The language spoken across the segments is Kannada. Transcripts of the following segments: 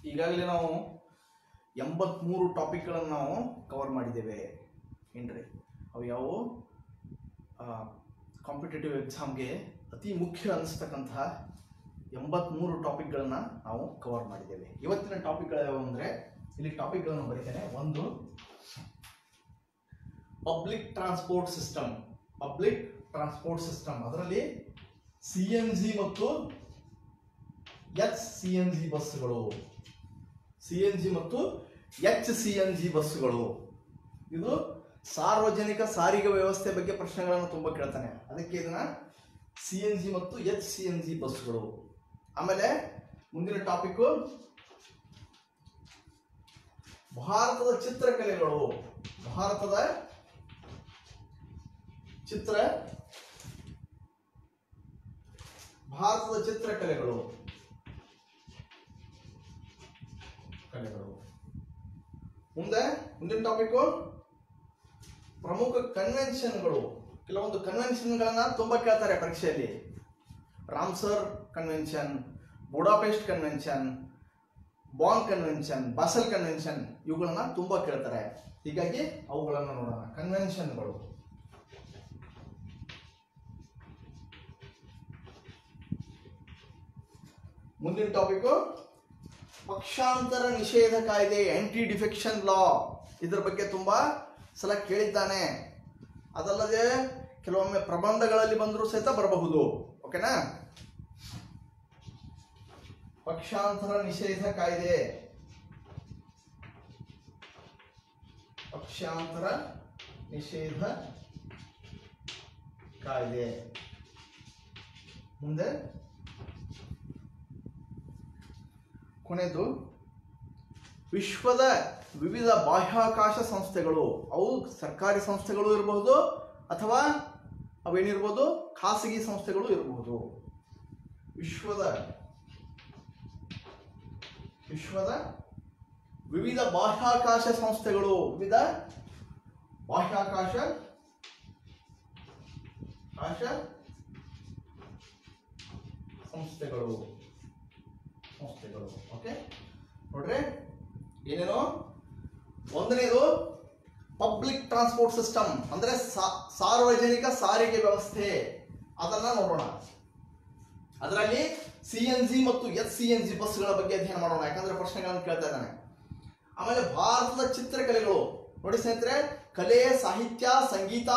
ಈಗಾಗಲೇ ನಾವು 83 ಟಾಪಿಕ್ಗಳನ್ನು ನಾವು ಕವರ್ ಮಾಡಿದ್ದೇವೆ ಏನ್ರಿ. ಅವು ಯಾವುವು ಕಾಂಪಿಟೇಟಿವ್ ಎಕ್ಸಾಮ್ಗೆ ಅತಿ ಮುಖ್ಯ ಅನಿಸ್ತಕ್ಕಂತಹ 83 ಟಾಪಿಕ್ಗಳನ್ನು ನಾವು ಕವರ್ ಮಾಡಿದ್ದೇವೆ. ಇವತ್ತಿನ ಟಾಪಿಕ್ಗಳು ಯಾವುವು ಅಂದರೆ ಇಲ್ಲಿ ಟಾಪಿಕ್ಗಳನ್ನು ಬರೀತೇನೆ. ಒಂದು, public transport system. Public transport system ಅದರಲ್ಲಿ CNG ಮತ್ತು HCNG ಬಸ್ಸುಗಳು, CNG ಮತ್ತು HCNG ಬಸ್ಸುಗಳು. ಇದು ಸಾರ್ವಜನಿಕ ಸಾರಿಗೆ ವ್ಯವಸ್ಥೆ ಬಗ್ಗೆ ಪ್ರಶ್ನೆಗಳನ್ನು ತುಂಬ ಕೇಳ್ತಾನೆ, ಅದಕ್ಕೆ ಇದನ್ನ CNG ಮತ್ತು HCNG ಬಸ್ಸುಗಳು. ಆಮೇಲೆ ಮುಂದಿನ ಟಾಪಿಕ್ ಭಾರತದ ಚಿತ್ರಕಲೆಗಳು. ಭಾರತದ ಚಿತ್ರಕಲೆಗಳು. ಮುಂದಿನ ಟಾಪಿಕ್ ಪ್ರಮುಖ ಕನ್ವೆನ್ಷನ್ಗಳು. ಕೆಲವೊಂದು ಕನ್ವೆನ್ಷನ್ಗಳನ್ನ ತುಂಬಾ ಕೇಳ್ತಾರೆ ಪರೀಕ್ಷೆಯಲ್ಲಿ. Ramsar convention, Budapest convention, Bonn convention, Basel convention ಇವುಗಳನ್ನ ತುಂಬಾ ಕೇಳ್ತಾರೆ. ಹೀಗಾಗಿ ಅವುಗಳನ್ನು ನೋಡೋಣ. ಕನ್ವೆನ್ಷನ್ಗಳು. ಮುಂದಿನ ಟಾಪಿಕ್ ಪಕ್ಷಾಂತರ ನಿಷೇಧ ಕಾಯ್ದೆ, ಆಂಟಿ ಡಿಫೆಕ್ಷನ್ ಲಾ. ಇದರ ಬಗ್ಗೆ ತುಂಬಾ ಸಲ ಕೇಳಿದ್ದಾನೆ. ಅದಲ್ಲದೆ ಕೆಲವೊಮ್ಮೆ ಪ್ರಬಂಧಗಳಲ್ಲಿ ಬಂದರೂ ಸಹಿತ ಬರಬಹುದು. ಓಕೆನಾ? ಪಕ್ಷಾಂತರ ನಿಷೇಧ ಕಾಯ್ದೆ. ಪಕ್ಷಾಂತರ ನಿಷೇಧ ಕಾಯ್ದೆ. ಮುಂದೆ ಕೊನೆಯದು ವಿಶ್ವದ ವಿವಿಧ ಬಾಹ್ಯಾಕಾಶ ಸಂಸ್ಥೆಗಳು. ಅವು ಸರ್ಕಾರಿ ಸಂಸ್ಥೆಗಳು ಇರಬಹುದು ಅಥವಾ ಅವೇನಿರ್ಬೋದು ಖಾಸಗಿ ಸಂಸ್ಥೆಗಳು ಇರಬಹುದು. ವಿಶ್ವದ ವಿವಿಧ ಬಾಹ್ಯಾಕಾಶ ಸಂಸ್ಥೆಗಳು. ವಿವಿಧ ಬಾಹ್ಯಾಕಾಶ ಸಂಸ್ಥೆಗಳು. ಓಕೆ, ನೋಡ್ರಿ ಏನೇನು. ಒಂದನೇದು ಪಬ್ಲಿಕ್ ಟ್ರಾನ್ಸ್ಪೋರ್ಟ್ ಸಿಸ್ಟಮ್ ಅಂದ್ರೆ ಸಾರ್ವಜನಿಕ ಸಾರಿಗೆ ವ್ಯವಸ್ಥೆ. ಅದನ್ನ ನೋಡೋಣ. ಅದರಲ್ಲಿ CNG ಮತ್ತು HCNG ಬಸ್ಗಳ ಬಗ್ಗೆ ಅಧ್ಯಯನ ಮಾಡೋಣ, ಯಾಕಂದ್ರೆ ಪ್ರಶ್ನೆಗಳನ್ನು ಕೇಳ್ತಾ ಇದ್ದಾನೆ. ಆಮೇಲೆ ಭಾರತದ ಚಿತ್ರಕಲೆಗಳು. ನೋಡಿ ಸ್ನೇಹಿತರೆ, ಕಲೆ, ಸಾಹಿತ್ಯ, ಸಂಗೀತ,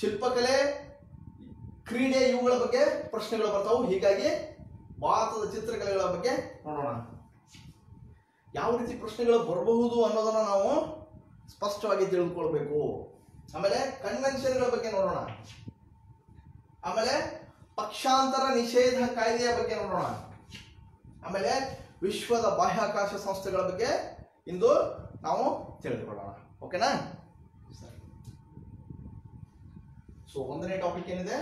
ಶಿಲ್ಪಕಲೆ, ಕ್ರೀಡೆ ಇವುಗಳ ಬಗ್ಗೆ ಪ್ರಶ್ನೆಗಳು ಬರ್ತಾವು. ಹೀಗಾಗಿ ಭಾರತದ ಚಿತ್ರಕಲೆಗಳ ಬಗ್ಗೆ ನೋಡೋಣ. ಯಾವ ರೀತಿ ಪ್ರಶ್ನೆಗಳು ಬರಬಹುದು ಅನ್ನೋದನ್ನ ನಾವು ಸ್ಪಷ್ಟವಾಗಿ ತಿಳಿದುಕೊಳ್ಬೇಕು. ಆಮೇಲೆ ಕನ್ವೆನ್ಷನ್ಗಳ ಬಗ್ಗೆ ನೋಡೋಣ. ಆಮೇಲೆ ಪಕ್ಷಾಂತರ ನಿಷೇಧ ಕಾಯ್ದೆಯ ಬಗ್ಗೆ ನೋಡೋಣ. ಆಮೇಲೆ ವಿಶ್ವದ ಬಾಹ್ಯಾಕಾಶ ಸಂಸ್ಥೆಗಳ ಬಗ್ಗೆ ಇಂದು ನಾವು ತಿಳಿದುಕೊಳ್ಳೋಣ. ಓಕೆನಾ? ಸರಿ. ಸೊ ಒಂದನೇ ಟಾಪಿಕ್ ಏನಿದೆ?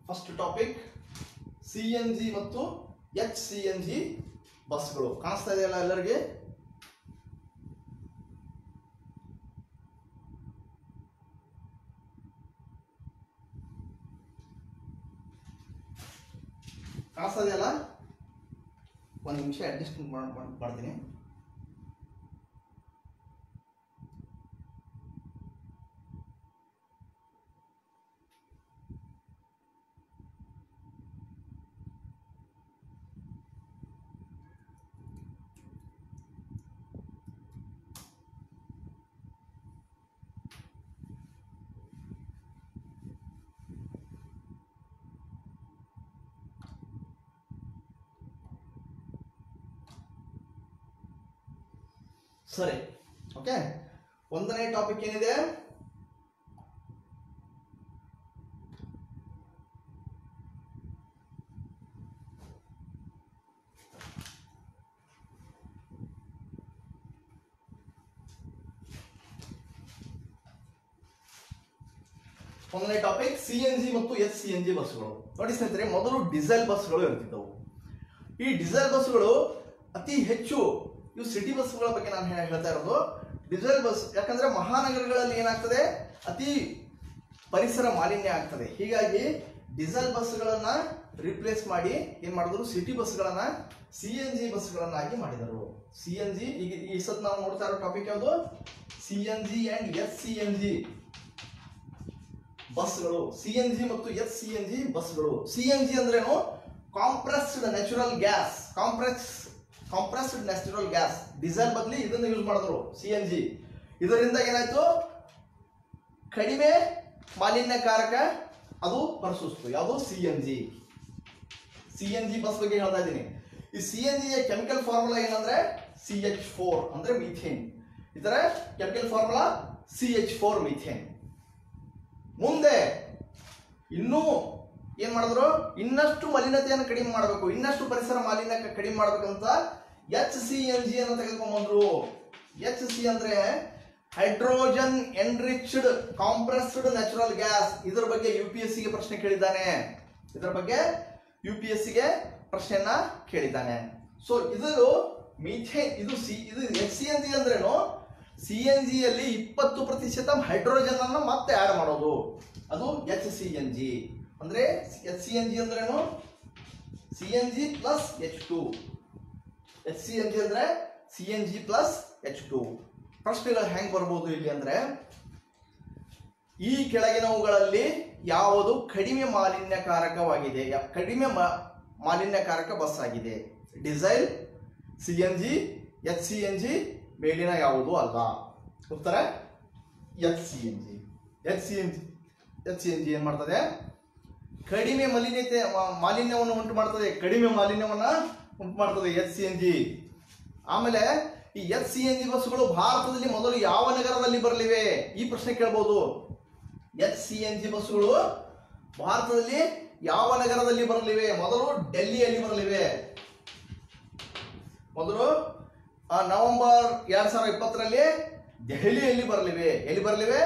ಫಸ್ಟ್ ಟಾಪಿಕ್ CNG ಮತ್ತು HCNG ಬಸ್ಗಳು. ಕಾಣಿಸ್ತಾ ಇದೆಯಲ್ಲ ಎಲ್ಲರಿಗೆ? ಕಾಣಿಸ್ತಾ ಇದೆಯಲ್ಲ? ಒಂದು ನಿಮಿಷ ಅಡ್ಜಸ್ಟ್ ಮಾಡ್ತೀನಿ. ಸರಿ, ಓಕೆ. ಒಂದನೇ ಟಾಪಿಕ್ ಏನಿದೆ? ಒಂದನೇ ಟಾಪಿಕ್ CNG ಮತ್ತು HCNG ಬಸ್ಗಳು. ನೋಡಿ ಸ್ನೇಹಿತರೆ, ಮೊದಲು ಡೀಸೆಲ್ ಬಸ್ಗಳು ಇರ್ತಿದ್ದವು. ಈ ಡೀಸೆಲ್ ಬಸ್ಗಳು ಅತಿ ಹೆಚ್ಚು, ಇವು ಸಿಟಿ ಬಸ್ಗಳ ಬಗ್ಗೆ ನಾನು ಹೇಳ್ತಾ ಇರೋದು. ಡೀಸೆಲ್ ಬಸ್ ಯಾಕಂದ್ರೆ ಮಹಾನಗರಗಳಲ್ಲಿ ಏನಾಗ್ತದೆ, ಅತಿ ಪರಿಸರ ಮಾಲಿನ್ಯ ಆಗ್ತದೆ. ಹೀಗಾಗಿ ಡೀಸೆಲ್ ಬಸ್ಗಳನ್ನ ರಿಪ್ಲೇಸ್ ಮಾಡಿ ಏನ್ ಮಾಡಿದ್ರು, ಸಿಟಿ ಬಸ್ಗಳನ್ನ CNG ಬಸ್ಗಳನ್ನಾಗಿ ಮಾಡಿದರು. CNG ಈಗ ಈ ಸತ್ ನಾವು ನೋಡ್ತಾ ಇರೋ ಟಾಪಿಕ್ ಯಾವುದು, CNG ಅಂಡ್ SCNG ಬಸ್ಗಳು. CNG ಮತ್ತು SCNG ಬಸ್ಗಳು. CNG ಅಂದ್ರೇನು, compressed natural gas. Compressed natural gas. Diesel ಬದಲಿ ಇದನ್ನು ಯೂಸ್ ಮಾಡಿದ್ರು CNG. ಇದರಿಂದ ಏನಾಯ್ತು, ಕಡಿಮೆ ಮಾಲಿನ್ಯಕಾರಕ ಅದು ಹೊರಸೂಸ್ತು. ಯಾವುದು, CNG ಬಸ್ ಬಗ್ಗೆ ಹೇಳ್ತಾ ಇದ್ದೀನಿ. ಈ CNG ಕೆಮಿಕಲ್ ಫಾರ್ಮುಲಾ ಏನಂದ್ರೆ CH4 ಅಂದ್ರೆ ಮೀಥೇನ್. ಇದರ ಕೆಮಿಕಲ್ ಫಾರ್ಮುಲಾ CH4 ಮೀಥೇನ್. ಮುಂದೆ ಇನ್ನೂ ಏನ್ ಮಾಡಿದ್ರು, ಇನ್ನಷ್ಟು ಮಲಿನತೆಯನ್ನು ಕಡಿಮೆ ಮಾಡಬೇಕು, ಇನ್ನಷ್ಟು ಪರಿಸರ ಮಾಲಿನ್ಯ ಕಡಿಮೆ ಮಾಡ್ಬೇಕಂತ HCNG ಅನ್ನು ತೆಗೆದುಕೊಂಡ್ಬಂದ್ರು. HC ಅಂದ್ರೆ hydrogen enriched compressed natural gas. ಇದರ ಬಗ್ಗೆ UPSC ಗೆ ಪ್ರಶ್ನೆ ಕೇಳಿದ್ದಾನೆ. ಇದರ ಬಗ್ಗೆ UPSC ಗೆ ಪ್ರಶ್ನೆಯನ್ನ ಕೇಳಿದ್ದಾನೆ. ಸೊ ಇದು ಮೀಥೇನ್, ಇದು HCNG ಅಂದ್ರೇನು, CNG ಯಲ್ಲಿ 20% ಹೈಡ್ರೋಜನ್ ಅನ್ನು ಮತ್ತೆ ಆಡ್ ಮಾಡೋದು, ಅದು HCNG. ಅಂದ್ರೆ HCNG ಅಂದ್ರೇನು, CNG ಪ್ಲಸ್ H2. HCNG ಅಂದ್ರೆ CNG ಪ್ಲಸ್ H2. ಪ್ರಶ್ನೆಗಳು ಹೆಂಗ್ ಬರ್ಬೋದು ಇಲ್ಲಿ ಅಂದ್ರೆ, ಈ ಕೆಳಗಿನವುಗಳಲ್ಲಿ ಯಾವುದು ಕಡಿಮೆ ಮಾಲಿನ್ಯಕಾರಕವಾಗಿದೆ, ಕಡಿಮೆ ಮಾಲಿನ್ಯಕಾರಕ ಬಸ್ ಆಗಿದೆ? ಡೀಸೆಲ್, CNG, HCNG, ಮೇಲಿನ ಯಾವುದು ಅಲ್ಲ? ಉತ್ತರ HCNG. HCNG ಏನ್ ಮಾಡ್ತದೆ, ಕಡಿಮೆ ಮಾಲಿನ್ಯವನ್ನು ಉಂಟು ಮಾಡ್ತದೆ, ಕಡಿಮೆ ಮಾಲಿನ್ಯವನ್ನ ಉಂಟು ಮಾಡ್ತದೆ HCNG. ಆಮೇಲೆ ಈ HCNG ಬಸ್ಗಳು ಭಾರತದಲ್ಲಿ ಮೊದಲು ಯಾವ ನಗರದಲ್ಲಿ ಬರಲಿವೆ? ಈ ಪ್ರಶ್ನೆ ಕೇಳಬಹುದು. HCNG ಬಸ್ಗಳು ಭಾರತದಲ್ಲಿ ಯಾವ ನಗರದಲ್ಲಿ ಬರಲಿವೆ? ಮೊದಲು ಡೆಲ್ಲಿಯಲ್ಲಿ ಬರಲಿವೆ. ಮೊದಲು ನವೆಂಬರ್ 2020ರಲ್ಲಿ ದೆಹಲಿಯಲ್ಲಿ ಬರಲಿವೆ. ಎಲ್ಲಿ ಬರಲಿವೆ?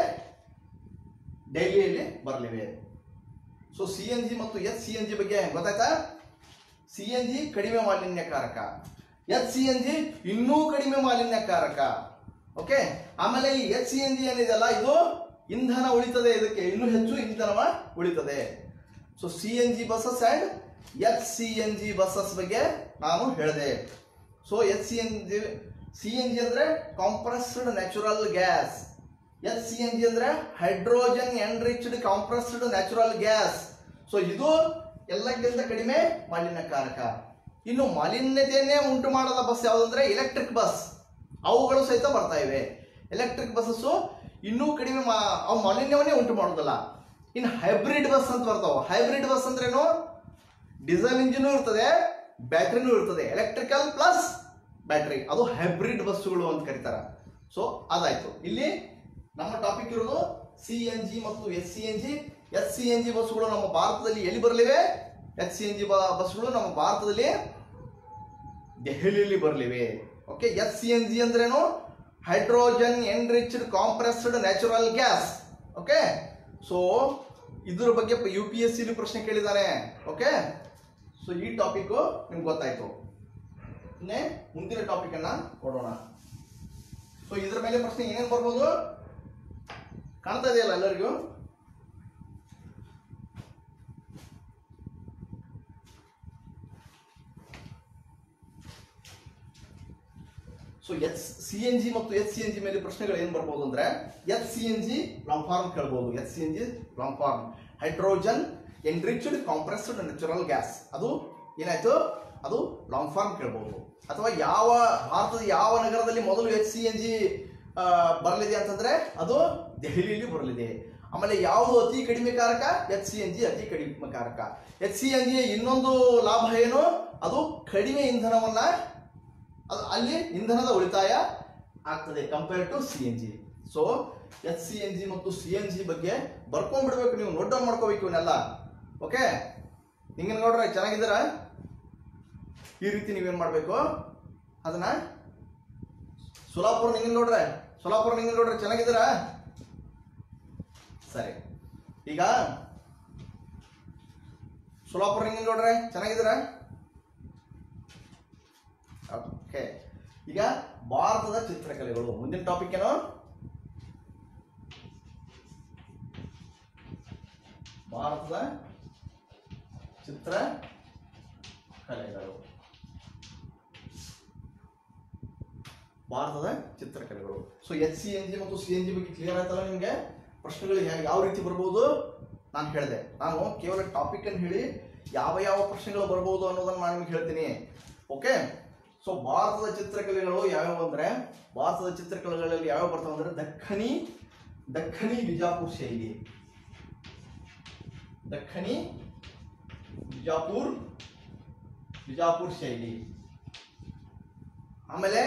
ಡೆಲ್ಲಿಯಲ್ಲಿ ಬರಲಿವೆ. ಸೊ CNG ಮತ್ತು HCNG ಬಗ್ಗೆ ಗೊತ್ತಾಯ್ತಾ? CNG ಕಡಿಮೆ ಮಾಲಿನ್ಯಕಾರಕ, HCNG ಇನ್ನೂ ಕಡಿಮೆ ಮಾಲಿನ್ಯಕಾರಕ. ಓಕೆ, ಆಮೇಲೆ ಈ HCNG ಏನಿದೆಯಲ್ಲ, ಇದು ಇಂಧನ ಉಳಿತದೆ, ಇದಕ್ಕೆ ಇನ್ನೂ ಹೆಚ್ಚು ಇಂಧನ ಉಳಿತದೆ. So CNG buses and HCNG buses ಬಗ್ಗೆ ನಾನು ಹೇಳಿದೆ. ಸೊ CNG ಅಂದ್ರೆ ಕಾಂಪ್ರೆಸ್ಡ್ ನ್ಯಾಚುರಲ್ ಗ್ಯಾಸ್, HCNG ಅಂದ್ರೆ hydrogen enriched compressed natural gas. So ಇದು ಎಲ್ಲಕ್ಕಿಂತ ಕಡಿಮೆ ಮಾಲಿನ್ಯಕಾರಕ. ಇನ್ನು ಮಾಲಿನ್ಯತೆಯನ್ನೇ ಉಂಟು ಮಾಡದ ಬಸ್ ಯಾವುದಂದ್ರೆ ಎಲೆಕ್ಟ್ರಿಕ್ ಬಸ್. ಅವುಗಳು ಸಹಿತ ಬರ್ತಾ ಇವೆ. ಎಲೆಕ್ಟ್ರಿಕ್ ಬಸ್ಸಸ್ ಇನ್ನೂ ಕಡಿಮೆ ಅವು ಮಾಲಿನ್ಯವನ್ನೇ ಉಂಟು ಮಾಡೋದಲ್ಲ. ಇನ್ನು ಹೈಬ್ರಿಡ್ ಬಸ್ ಅಂತ ಬರ್ತಾವ. ಹೈಬ್ರಿಡ್ ಬಸ್ ಅಂದ್ರೇನು, ಡೀಸೆಲ್ ಇಂಜಿನ್ ಇರ್ತದೆ, ಬ್ಯಾಟ್ರಿನೂ ಇರ್ತದೆ, ಎಲೆಕ್ಟ್ರಿಕಲ್ ಪ್ಲಸ್ ಬ್ಯಾಟ್ರಿ, ಅದು ಹೈಬ್ರಿಡ್ ಬಸ್ಸುಗಳು ಅಂತ ಕರೀತಾರೆ. ಸೊ ಅದಾಯ್ತು. ಇಲ್ಲಿ ನಮ್ಮ ಟಾಪಿಕ್ ಇರೋದು CNG ಮತ್ತು SCNG ಬಸ್ಸುಗಳು ನಮ್ಮ ಭಾರತದಲ್ಲಿ ಎಲ್ಲಿ ಬರಲಿವೆ? HCNG ಬಸ್ಸುಗಳು ನಮ್ಮ ಭಾರತದಲ್ಲಿ ದೆಹಲಿಯಲ್ಲಿ ಬರಲಿವೆ. ಓಕೆ, HCNG ಅಂದ್ರೇನು, hydrogen enriched compressed natural gas. Okay, so ಇದ್ರ ಬಗ್ಗೆ UPSC ಪ್ರಶ್ನೆ ಕೇಳಿದ್ದಾನೆ. ಓಕೆ, ಸೊ ಈ ಟಾಪಿಕ್ ನಿಮ್ಗೆ ಗೊತ್ತಾಯ್ತು. ಮುಂದಿನ ಟಾಪಿಕ್ ಅನ್ನ ಕೊಡೋಣ. ಸೊ ಇದ್ರ ಮೇಲೆ ಪ್ರಶ್ನೆ ಏನೇನು ಬರ್ಬೋದು ಕಾಣ್ತಾ ಇದೆಯಲ್ಲ ಎಲ್ಲರಿಗೂ? ಸೊ CNG ಮತ್ತು HCNG ಮೇಲೆ ಪ್ರಶ್ನೆಗಳು ಏನ್ ಬರ್ಬೋದು ಅಂದ್ರೆ, HCNG ಲಾಂಗ್ ಫಾರ್ಮ್ ಕೇಳಬಹುದು. HCNG long form hydrogen enriched compressed natural gas. ಅದು ಏನಾಯ್ತು, ಅದು ಲಾಂಗ್ ಫಾರ್ಮ್ ಕೇಳಬಹುದು. ಅಥವಾ ಭಾರತದ ಯಾವ ನಗರದಲ್ಲಿ ಮೊದಲು HCNG ಬರಲಿದೆ ಅಂತಂದ್ರೆ ಅದು ದೆಹಲಿಯಲ್ಲಿ ಬರಲಿದೆ. ಆಮೇಲೆ ಯಾವುದು ಅತಿ ಕಡಿಮೆ ಕಾರಕ? HCNG ಅತಿ ಕಡಿಮೆ ಕಾರಕ. HCNG ಇನ್ನೊಂದು ಲಾಭ ಏನು, ಅದು ಕಡಿಮೆ ಇಂಧನವನ್ನ, ಅಲ್ಲಿ ಇಂಧನದ ಉಳಿತಾಯ ಆಗ್ತದೆ compare to CNG. So HCNG ಮತ್ತು CNG ಬಗ್ಗೆ ಬರ್ಕೊಂಡ್ಬಿಡ್ಬೇಕು, ನೀವು ನೋಟ್ ಡೌನ್ ಮಾಡ್ಕೋಬೇಕು ಇವನ್ನೆಲ್ಲ. ಓಕೆ, ಹಿಂಗೆ ನೋಡ್ರೆ ಚೆನ್ನಾಗಿದ್ದೀರಾ? ಈ ರೀತಿ ನೀವೇನ್ ಮಾಡ್ಬೇಕು, ಅದನ್ನ ಸೋಲಾಪುರ ನಿಂಗೆ ನೋಡ್ರೆ ಚೆನ್ನಾಗಿದ್ದೀರಾ? ಸರಿ, ಈಗ ಸೋಲಾಪುರ ನಿಂಗೆ ನೋಡ್ರೆ ಚೆನ್ನಾಗಿದ್ದೀರಾ? ಓಕೆ, ಈಗ ಭಾರತದ ಚಿತ್ರಕಲೆಗಳು ಮುಂದಿನ ಟಾಪಿಕ್ ಏನು? ಭಾರತದ ಚಿತ್ರಕಲೆಗಳು, ಭಾರತದ ಚಿತ್ರಕಲೆಗಳು. ಸೊ HCNG ಮತ್ತು CNG ಬಗ್ಗೆ ಕ್ಲಿಯರ್ ಆಯ್ತಲ್ಲ ನಿಮಗೆ? ಪ್ರಶ್ನೆಗಳು ಯಾವ ರೀತಿ ಬರ್ಬೋದು ನಾನು ಹೇಳಿದೆ. ನಾನು ಕೇವಲ ಟಾಪಿಕ್ ಅನ್ನು ಹೇಳಿ ಯಾವ ಯಾವ ಪ್ರಶ್ನೆಗಳು ಬರ್ಬೋದು ಅನ್ನೋದನ್ನ ನಾನು ನಿಮ್ಗೆ ಹೇಳ್ತೀನಿ. ಓಕೆ. ಸೊ ಭಾರತದ ಚಿತ್ರಕಲೆಗಳು ಯಾವ್ಯಾವ ಅಂದ್ರೆ, ಭಾರತದ ಚಿತ್ರಕಲೆಗಳಲ್ಲಿ ಯಾವ್ಯಾವ ಬರ್ತಾವ ಅಂದ್ರೆ ದಖನಿ ಬಿಜಾಪುರ ಶೈಲಿ, ದಖನಿ ಬಿಜಾಪುರ ಶೈಲಿ. ಆಮೇಲೆ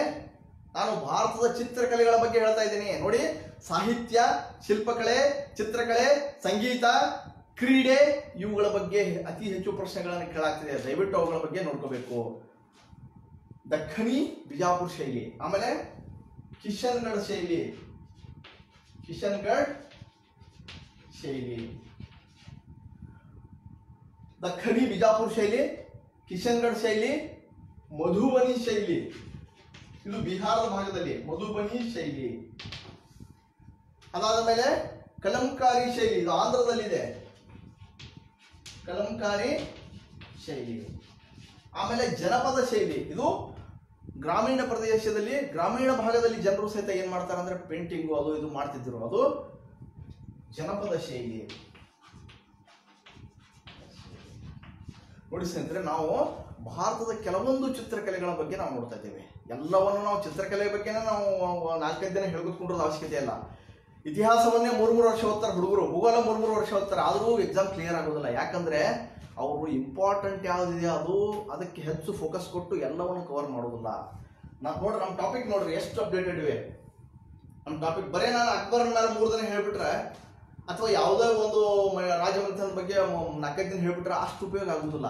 ನಾನು ಭಾರತದ ಚಿತ್ರಕಲೆಗಳ ಬಗ್ಗೆ ಹೇಳ್ತಾ ಇದ್ದೀನಿ ನೋಡಿ. ಸಾಹಿತ್ಯ, ಶಿಲ್ಪಕಲೆ, ಚಿತ್ರಕಲೆ, ಸಂಗೀತ, ಕ್ರೀಡೆ ಇವುಗಳ ಬಗ್ಗೆ ಅತಿ ಹೆಚ್ಚು ಪ್ರಶ್ನೆಗಳನ್ನು ಕೇಳಾಗ್ತಿದೆ. ದಯವಿಟ್ಟು ಅವುಗಳ ಬಗ್ಗೆ ನೋಡ್ಕೋಬೇಕು. ದಖನಿ ಬಿಜಾಪುರ ಶೈಲಿ, ಆಮೇಲೆ ಕಿಶನ್ಗಢ ಶೈಲಿ, ದಖನಿ ಬಿಜಾಪುರ ಶೈಲಿ, ಕಿಶನ್ಗಢ ಶೈಲಿ, ಮಧುಬನಿ ಶೈಲಿ, ಇದು ಬಿಹಾರದ ಭಾಗದಲ್ಲಿ ಮಧುಬನಿ ಶೈಲಿ. ಅದಾದ ಮೇಲೆ ಕಲಂಕಾರಿ ಶೈಲಿ, ಇದು ಆಂಧ್ರದಲ್ಲಿದೆ, ಕಲಂಕಾರಿ ಶೈಲಿ. ಆಮೇಲೆ ಜನಪದ ಶೈಲಿ, ಇದು ಗ್ರಾಮೀಣ ಪ್ರದೇಶದಲ್ಲಿ, ಗ್ರಾಮೀಣ ಭಾಗದಲ್ಲಿ ಜನರು ಸಹಿತ ಏನ್ ಮಾಡ್ತಾರೆ ಅಂದ್ರೆ ಪೇಂಟಿಂಗು ಅದು ಇದು ಮಾಡ್ತಿದ್ರು, ಅದು ಜನಪದ ಶೈಲಿ. ನೋಡಿ ಸ್ನೇಹಿತರೆ, ನಾವು ಭಾರತದ ಕೆಲವೊಂದು ಚಿತ್ರಕಲೆಗಳ ಬಗ್ಗೆ ನಾವು ನೋಡ್ತಾ ಇದ್ದೇವೆ. ಎಲ್ಲವನ್ನು ನಾವು ಚಿತ್ರಕಲೆ ಬಗ್ಗೆನೇ ನಾವು 4-5 ದಿನ ಹೇಳ್ಕೊತ್ಕೊಂಡಿರೋದು ಅವಶ್ಯಕತೆ ಇಲ್ಲ. ಇತಿಹಾಸವನ್ನೇ 3 ವರ್ಷ ಓದ್ತಾರೆ ಹುಡುಗರು, ಭೂಗೋಳ 3 ವರ್ಷ ಓದ್ತಾರೆ, ಆದರೂ ಎಕ್ಸಾಮ್ ಕ್ಲಿಯರ್ ಆಗೋದಿಲ್ಲ. ಯಾಕಂದ್ರೆ ಅವರು ಇಂಪಾರ್ಟೆಂಟ್ ಯಾವುದಿದೆ ಅದಕ್ಕೆ ಹೆಚ್ಚು ಫೋಕಸ್ ಕೊಟ್ಟು ಎಲ್ಲವನ್ನು ಕವರ್ ಮಾಡೋದಿಲ್ಲ. ನೋಡ್ರಿ ನಮ್ಮ ಟಾಪಿಕ್ ನೋಡ್ರಿ ಎಷ್ಟು ಅಪ್ಡೇಟೆಡ್ ಇವೆ. ನಮ್ಮ ಟಾಪಿಕ್ ಬರೀ ನಾನು ಅಕ್ಬರನ ಮೇಲೆ 3 ದಿನ ಹೇಳ್ಬಿಟ್ರೆ, ಅಥವಾ ಯಾವುದೇ ಒಂದು ರಾಜವಂಶದ ಬಗ್ಗೆ 4-5 ದಿನ ಹೇಳ್ಬಿಟ್ರೆ ಅಷ್ಟು ಉಪಯೋಗ ಆಗುದಿಲ್ಲ.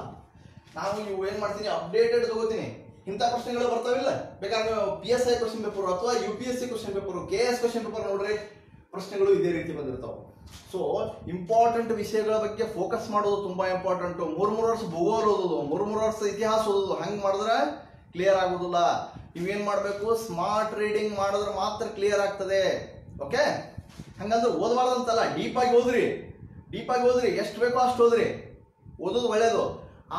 ನಾನು ಇವು ಏನ್ ಮಾಡ್ತೀನಿ, ಅಪ್ಡೇಟೆಡ್ ತಗೋತೀನಿ. ಇಂಥ ಪ್ರಶ್ನೆಗಳು ಬರ್ತಾವಿಲ್ಲ, ಬೇಕಾದ್ರೆ PSI ಕ್ವಶನ್ ಪೇಪರ್ ಅಥವಾ UPSC question paper, KS question paper ನೋಡ್ರಿ, ಪ್ರಶ್ನೆಗಳು ಇದೇ ರೀತಿ ಬಂದಿರ್ತಾವೆ. ಸೊ ಇಂಪಾರ್ಟೆಂಟ್ ವಿಷಯಗಳ ಬಗ್ಗೆ ಫೋಕಸ್ ಮಾಡೋದು ತುಂಬಾ ಇಂಪಾರ್ಟೆಂಟ್. 3 ವರ್ಷ ಭೂಗೋಳ ಓದೋದು, 3 ವರ್ಷ ಇತಿಹಾಸ ಓದೋದು, ಹಂಗೆ ಮಾಡಿದ್ರೆ ಕ್ಲಿಯರ್ ಆಗೋದಿಲ್ಲ. ನೀವೇನ್ ಮಾಡಬೇಕು, ಸ್ಮಾರ್ಟ್ ರೀಡಿಂಗ್ ಮಾಡಿದ್ರೆ ಮಾತ್ರ ಕ್ಲಿಯರ್ ಆಗ್ತದೆ. ಓಕೆ. ಹಂಗಂದ್ರೆ ಓದಬಾರ್ದಂತಲ್ಲ, ಡೀಪ್ ಆಗಿ ಓದ್ರಿ, ಎಷ್ಟು ಬೇಕೋ ಅಷ್ಟು ಓದ್ರಿ, ಓದೋದು ಒಳ್ಳೇದು.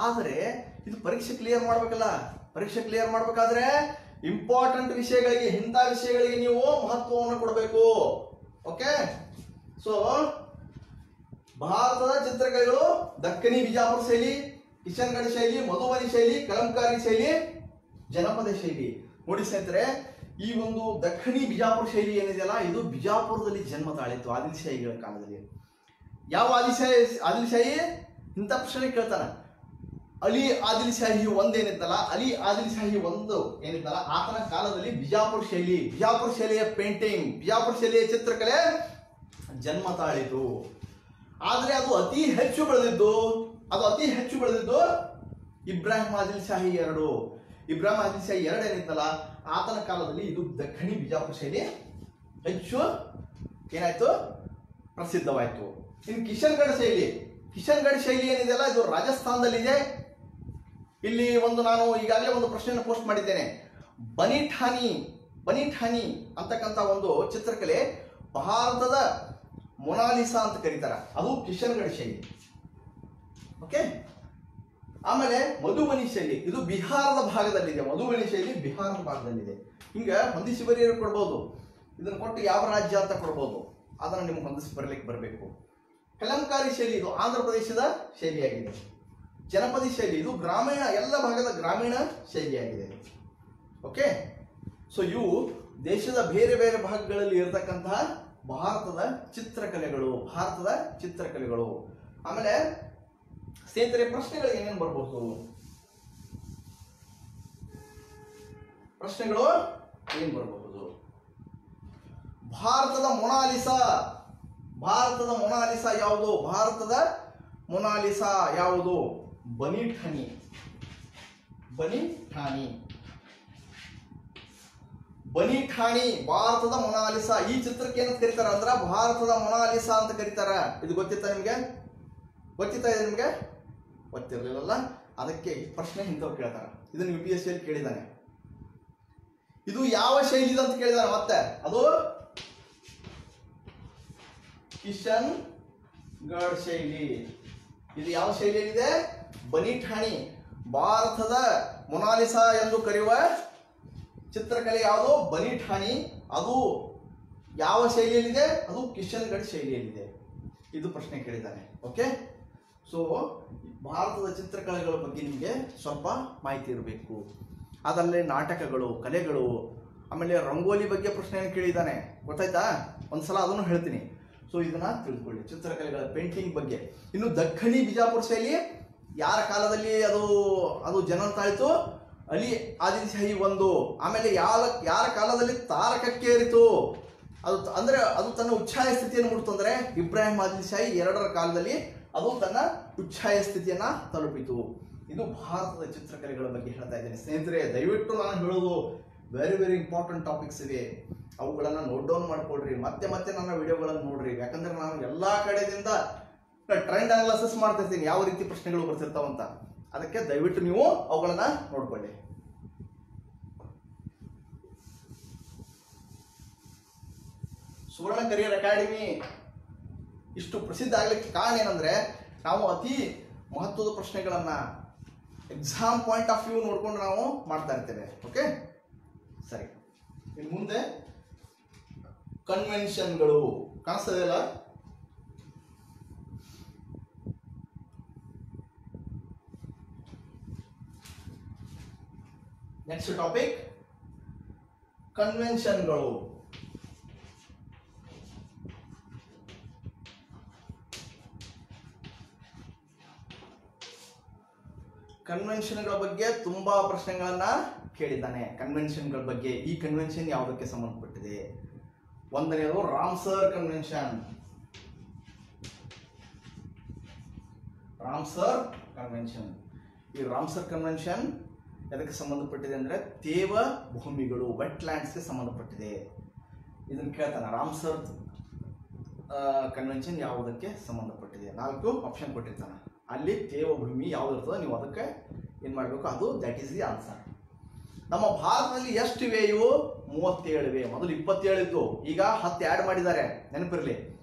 ಆದರೆ ಇದು ಪರೀಕ್ಷೆ ಕ್ಲಿಯರ್ ಮಾಡ್ಬೇಕಲ್ಲ. ಪರೀಕ್ಷೆ ಕ್ಲಿಯರ್ ಮಾಡ್ಬೇಕಾದ್ರೆ ಇಂಪಾರ್ಟೆಂಟ್ ವಿಷಯಗಳಿಗೆ, ಇಂಥ ವಿಷಯಗಳಿಗೆ ನೀವು ಮಹತ್ವವನ್ನು ಕೊಡಬೇಕು. ಓಕೆ. ಸೊ ಭಾರತದ ಚಿತ್ರಕಲೆಗಳು ದಕ್ಕನಿ ಬಿಜಾಪುರ ಶೈಲಿ, ಕಿಶನ್ಗಢ ಶೈಲಿ, ಮಧುಬನಿ ಶೈಲಿ, ಕಲಂಕಾರಿ ಶೈಲಿ, ಜನಪದ ಶೈಲಿ. ನೋಡಿ ಸ್ನೇಹಿತರೆ, ಈ ಒಂದು ದಕ್ಕನಿ ಬಿಜಾಪುರ ಶೈಲಿ ಏನಿದೆಯಲ್ಲ, ಇದು ಬಿಜಾಪುರದಲ್ಲಿ ಜನ್ಮ ತಾಳಿತ್ತು ಆದಿಲ್ಶಾಹಿಗಳ ಕಾಲದಲ್ಲಿ. ಯಾವ ಆದಿಲ್ಶಾಹಿ ಇಂಥ ಪ್ರಶ್ನೆ ಕೇಳ್ತಾನ. ಅಲಿ ಆದಿಲ್ಶಾಹಿ ಏನಿತ್ತಲ್ಲ, ಅಲಿ ಆದಿಲ್ಶಾಹಿ ಏನಿತ್ತಲ್ಲ, ಆತನ ಕಾಲದಲ್ಲಿ ಬಿಜಾಪುರ ಶೈಲಿಯ ಪೇಂಟಿಂಗ್, ಬಿಜಾಪುರ ಶೈಲಿಯ ಚಿತ್ರಕಲೆ ಜನ್ಮ ತಾಳಿತು. ಆದ್ರೆ ಅದು ಅತಿ ಹೆಚ್ಚು ಬೆಳೆದಿದ್ದು ಇಬ್ರಾಹಿಂ ಆದಿಲ್ಶಾಹಿ ಏನಿತ್ತಲ್ಲ, ಆತನ ಕಾಲದಲ್ಲಿ ಇದು ದಕ್ಕನಿ ಬಿಜಾಪುರ ಶೈಲಿ ಹೆಚ್ಚು ಏನಾಯ್ತು, ಪ್ರಸಿದ್ಧವಾಯಿತು. ಇನ್ನು ಕಿಶನ್ಗಢ ಶೈಲಿ ಏನಿದೆಯಲ್ಲ, ಇದು ರಾಜಸ್ಥಾನದಲ್ಲಿದೆ. ಇಲ್ಲಿ ನಾನು ಈಗಾಗಲೇ ಒಂದು ಪ್ರಶ್ನೆಯನ್ನು ಪೋಸ್ಟ್ ಮಾಡಿದ್ದೇನೆ. ಬನಿಠಾನಿ ಅಂತಕ್ಕಂಥ ಒಂದು ಚಿತ್ರಕಲೆ ಭಾರತದ ಮೊನಾಲಿಸಾ ಅಂತ ಕರೀತಾರೆ, ಅದು ಕಿಶನ್ಗಢ ಶೈಲಿ. ಓಕೆ. ಆಮೇಲೆ ಮಧುಬನಿ ಶೈಲಿ, ಇದು ಬಿಹಾರದ ಭಾಗದಲ್ಲಿದೆ. ಹಿಂಗ ಹೊಂದಿಸಿ ಬರೆಯಲು ಕೊಡ್ಬೋದು. ಇದನ್ನು ಕೊಟ್ಟು ಯಾವ ರಾಜ್ಯ ಅಂತ ಕೊಡ್ಬೋದು, ಅದನ್ನು ನಿಮ್ಗೆ ಹೊಂದಿಸಿ ಬರಲಿಕ್ಕೆ ಬರಬೇಕು. ಕಲಂಕಾರಿ ಶೈಲಿ, ಇದು ಆಂಧ್ರ ಪ್ರದೇಶದ ಶೈಲಿಯಾಗಿದೆ. ಜನಪದಿ ಶೈಲಿ, ಇದು ಎಲ್ಲ ಭಾಗದ ಗ್ರಾಮೀಣ ಶೈಲಿಯಾಗಿದೆ. ಓಕೆ. ಸೊ ಇವು ದೇಶದ ಬೇರೆ ಬೇರೆ ಭಾಗಗಳಲ್ಲಿ ಇರತಕ್ಕಂತಹ ಭಾರತದ ಚಿತ್ರಕಲೆಗಳು. ಆಮೇಲೆ ಸ್ನೇಹಿತರೆ, ಪ್ರಶ್ನೆಗಳು ಏನೇನು ಬರ್ಬೋದು? ಭಾರತದ ಮೊನಾಲಿಸಾ ಯಾವುದು? ಬನಿಠಾನಿ. ಭಾರತದ ಮೊನಾಲಿಸಾ. ಈ ಚಿತ್ರಕ್ಕೆ ಏನಂತ ಕರೀತಾರ ಅಂದ್ರ ಭಾರತದ ಮೊನಾಲಿಸಾ ಅಂತ ಕರೀತಾರ. ಇದು ಗೊತ್ತಿತ್ತಾ ನಿಮ್ಗೆ? ಗೊತ್ತಿರಲಿಲ್ಲ. ಅದಕ್ಕೆ ಪ್ರಶ್ನೆ ಇಂಥವ್ರು ಕೇಳ್ತಾರ. ಇದನ್ನು UPSC ಅಲ್ಲಿ ಕೇಳಿದಾನೆ. ಇದು ಯಾವ ಶೈಲಿ ಅಂತ ಕೇಳಿದಾರೆ. ಮತ್ತೆ ಅದು ಕಿಶನ್ಗಢ ಶೈಲಿ. ಇದು ಯಾವ ಶೈಲಿಯಲ್ಲಿದೆ? ಬನಿಠಾಣಿ. ಭಾರತದ ಮೊನಾಲಿಸಾ ಎಂದು ಕರೆಯುವ ಚಿತ್ರಕಲೆ ಯಾವುದು? ಬನಿಠಾಣಿ. ಅದು ಯಾವ ಶೈಲಿಯಲ್ಲಿದೆ? ಅದು ಕಿಶನ್ಗಢ ಶೈಲಿಯಲ್ಲಿದೆ. ಇದು ಪ್ರಶ್ನೆ ಕೇಳಿದ್ದಾನೆ. ಓಕೆ, ಸೊ ಭಾರತದ ಚಿತ್ರಕಲೆಗಳ ಬಗ್ಗೆ ನಿಮಗೆ ಸ್ವಲ್ಪ ಮಾಹಿತಿ ಇರಬೇಕು. ಅದಲ್ಲೇ ನಾಟಕಗಳು, ಕಲೆಗಳು, ಆಮೇಲೆ ರಂಗೋಲಿ ಬಗ್ಗೆ ಪ್ರಶ್ನೆಯನ್ನು ಕೇಳಿದ್ದಾನೆ. ಗೊತ್ತಾಯ್ತಾ? ಒಂದ್ಸಲ ಅದನ್ನು ಹೇಳ್ತೀನಿ. ಸೊ ಇದನ್ನ ತಿಳ್ಕೊಳ್ಳಿ, ಚಿತ್ರಕಲೆಗಳ ಪೇಂಟಿಂಗ್ ಬಗ್ಗೆ. ಇನ್ನು ದಖನಿ ಬಿಜಾಪುರ ಶೈಲಿ ಯಾರ ಕಾಲದಲ್ಲಿ ಅದು ಜನ್ಮ ತಾಳಿತು? ಅಲಿ ಆದಿಲ್ ಶಾಹಿ ಒಂದು. ಆಮೇಲೆ ಯಾರ ಕಾಲದಲ್ಲಿ ತಾರಕಕ್ಕೇರಿತು? ಅದು ತನ್ನ ಉಚ್ಛಾಯ ಸ್ಥಿತಿಯನ್ನು ಮುಟ್ಟಿತು ಅಂದ್ರೆ ಇಬ್ರಾಹಿಂ ಆದಿಲ್ ಶಾಹಿ ಎರಡರ ಕಾಲದಲ್ಲಿ ಅದು ತನ್ನ ಉಚ್ಛಾಯ ಸ್ಥಿತಿಯನ್ನ ತಲುಪಿತು. ಇದು ಭಾರತದ ಚಿತ್ರಕಲೆಗಳ ಬಗ್ಗೆ ಹೇಳ್ತಾ ಇದ್ದೇನೆ ಸ್ನೇಹಿತರೆ. ದಯವಿಟ್ಟು ನಾನು ಹೇಳೋದು ವೆರಿ ವೆರಿ ಇಂಪಾರ್ಟೆಂಟ್ ಟಾಪಿಕ್ಸ್ ಇವೆ, ಅವುಗಳನ್ನು ನೋಟ್ ಡೌನ್ ಮಾಡ್ಕೊಳ್ರಿ. ಮತ್ತೆ ನನ್ನ ವಿಡಿಯೋಗಳನ್ನು ನೋಡ್ರಿ. ಯಾಕಂದ್ರೆ ನಾನು ಎಲ್ಲಾ ಕಡೆಯಿಂದ ಟ್ರೆಂಡ್ ಅನಾಲಿಸಿಸ್ ಮಾಡ್ತಿರ್ತೀನಿ, ಯಾವ ರೀತಿ ಪ್ರಶ್ನೆಗಳು ಬರ್ತಿರ್ತಾವಂತ. ಅದಕ್ಕೆ ದಯವಿಟ್ಟು ನೀವು ಅವುಗಳನ್ನ ನೋಡ್ಕೊಳ್ಳಿ. ಸುವರ್ಣ ಕರಿಯರ್ ಅಕಾಡೆಮಿ ಇಷ್ಟು ಪ್ರಸಿದ್ಧ ಆಗ್ಲಿಕ್ಕೆ ಕಾರಣ ಏನಂದ್ರೆ ನಾವು ಅತಿ ಮಹತ್ವದ ಪ್ರಶ್ನೆಗಳನ್ನ ಎಕ್ಸಾಮ್ ಪಾಯಿಂಟ್ ಆಫ್ ವ್ಯೂ ನೋಡ್ಕೊಂಡು ನಾವು ಮಾಡ್ತಾ ಇರ್ತೇವೆ. ಓಕೆ, ಸರಿ. ಇನ್ನು ಮುಂದೆ ಕನ್ವೆನ್ಷನ್ಗಳು ಕಾಣಿಸ್ತದೆಯಲ್ಲ? Next topic ಕನ್ವೆನ್ಷನ್ಗಳು. ಕನ್ವೆನ್ಷನ್ಗಳ ಬಗ್ಗೆ ತುಂಬಾ ಪ್ರಶ್ನೆಗಳನ್ನ ಕೇಳಿದ್ದಾನೆ. ಕನ್ವೆನ್ಷನ್ಗಳ ಬಗ್ಗೆ, ಈ ಕನ್ವೆನ್ಷನ್ ಯಾವುದಕ್ಕೆ ಸಂಬಂಧಪಟ್ಟಿದೆ? ಒಂದನೇದು ರಾಮ್ಸರ್ ಕನ್ವೆನ್ಷನ್. Ramsar convention. ಈ ರಾಮ್ಸರ್ ಕನ್ವೆನ್ಷನ್ ಎದಕ್ಕೆ ಸಂಬಂಧಪಟ್ಟಿದೆ ಅಂದ್ರೆ ತೇವ ಭೂಮಿಗಳು, ವೆಟ್ಲ್ಯಾಂಡ್ಸ್ಗೆ ಸಂಬಂಧಪಟ್ಟಿದೆ. ಇದನ್ನು ಕೇಳ್ತಾನೆ. ರಾಮ್ಸರ್ ಕನ್ವೆನ್ಷನ್ ಯಾವುದಕ್ಕೆ ಸಂಬಂಧಪಟ್ಟಿದೆ? 4 ಆಪ್ಷನ್ ಕೊಟ್ಟಿರ್ತಾನೆ. ಅಲ್ಲಿ ತೇವ ಭೂಮಿ ಯಾವ್ದು ಇರ್ತದೆ ನೀವು ಅದಕ್ಕೆ ಏನ್ ಮಾಡಬೇಕು, ಅದು ದಟ್ ಈಸ್ ದಿ ಆನ್ಸರ್. ನಮ್ಮ ಭಾರತದಲ್ಲಿ ಎಷ್ಟಿವೆ? ಇವು 37 ಇವೆ. ಮೊದಲು 27 ಇದ್ದು, ಈಗ 10 ಆ್ಯಡ್ ಮಾಡಿದ್ದಾರೆ, ನೆನಪಿರಲಿ.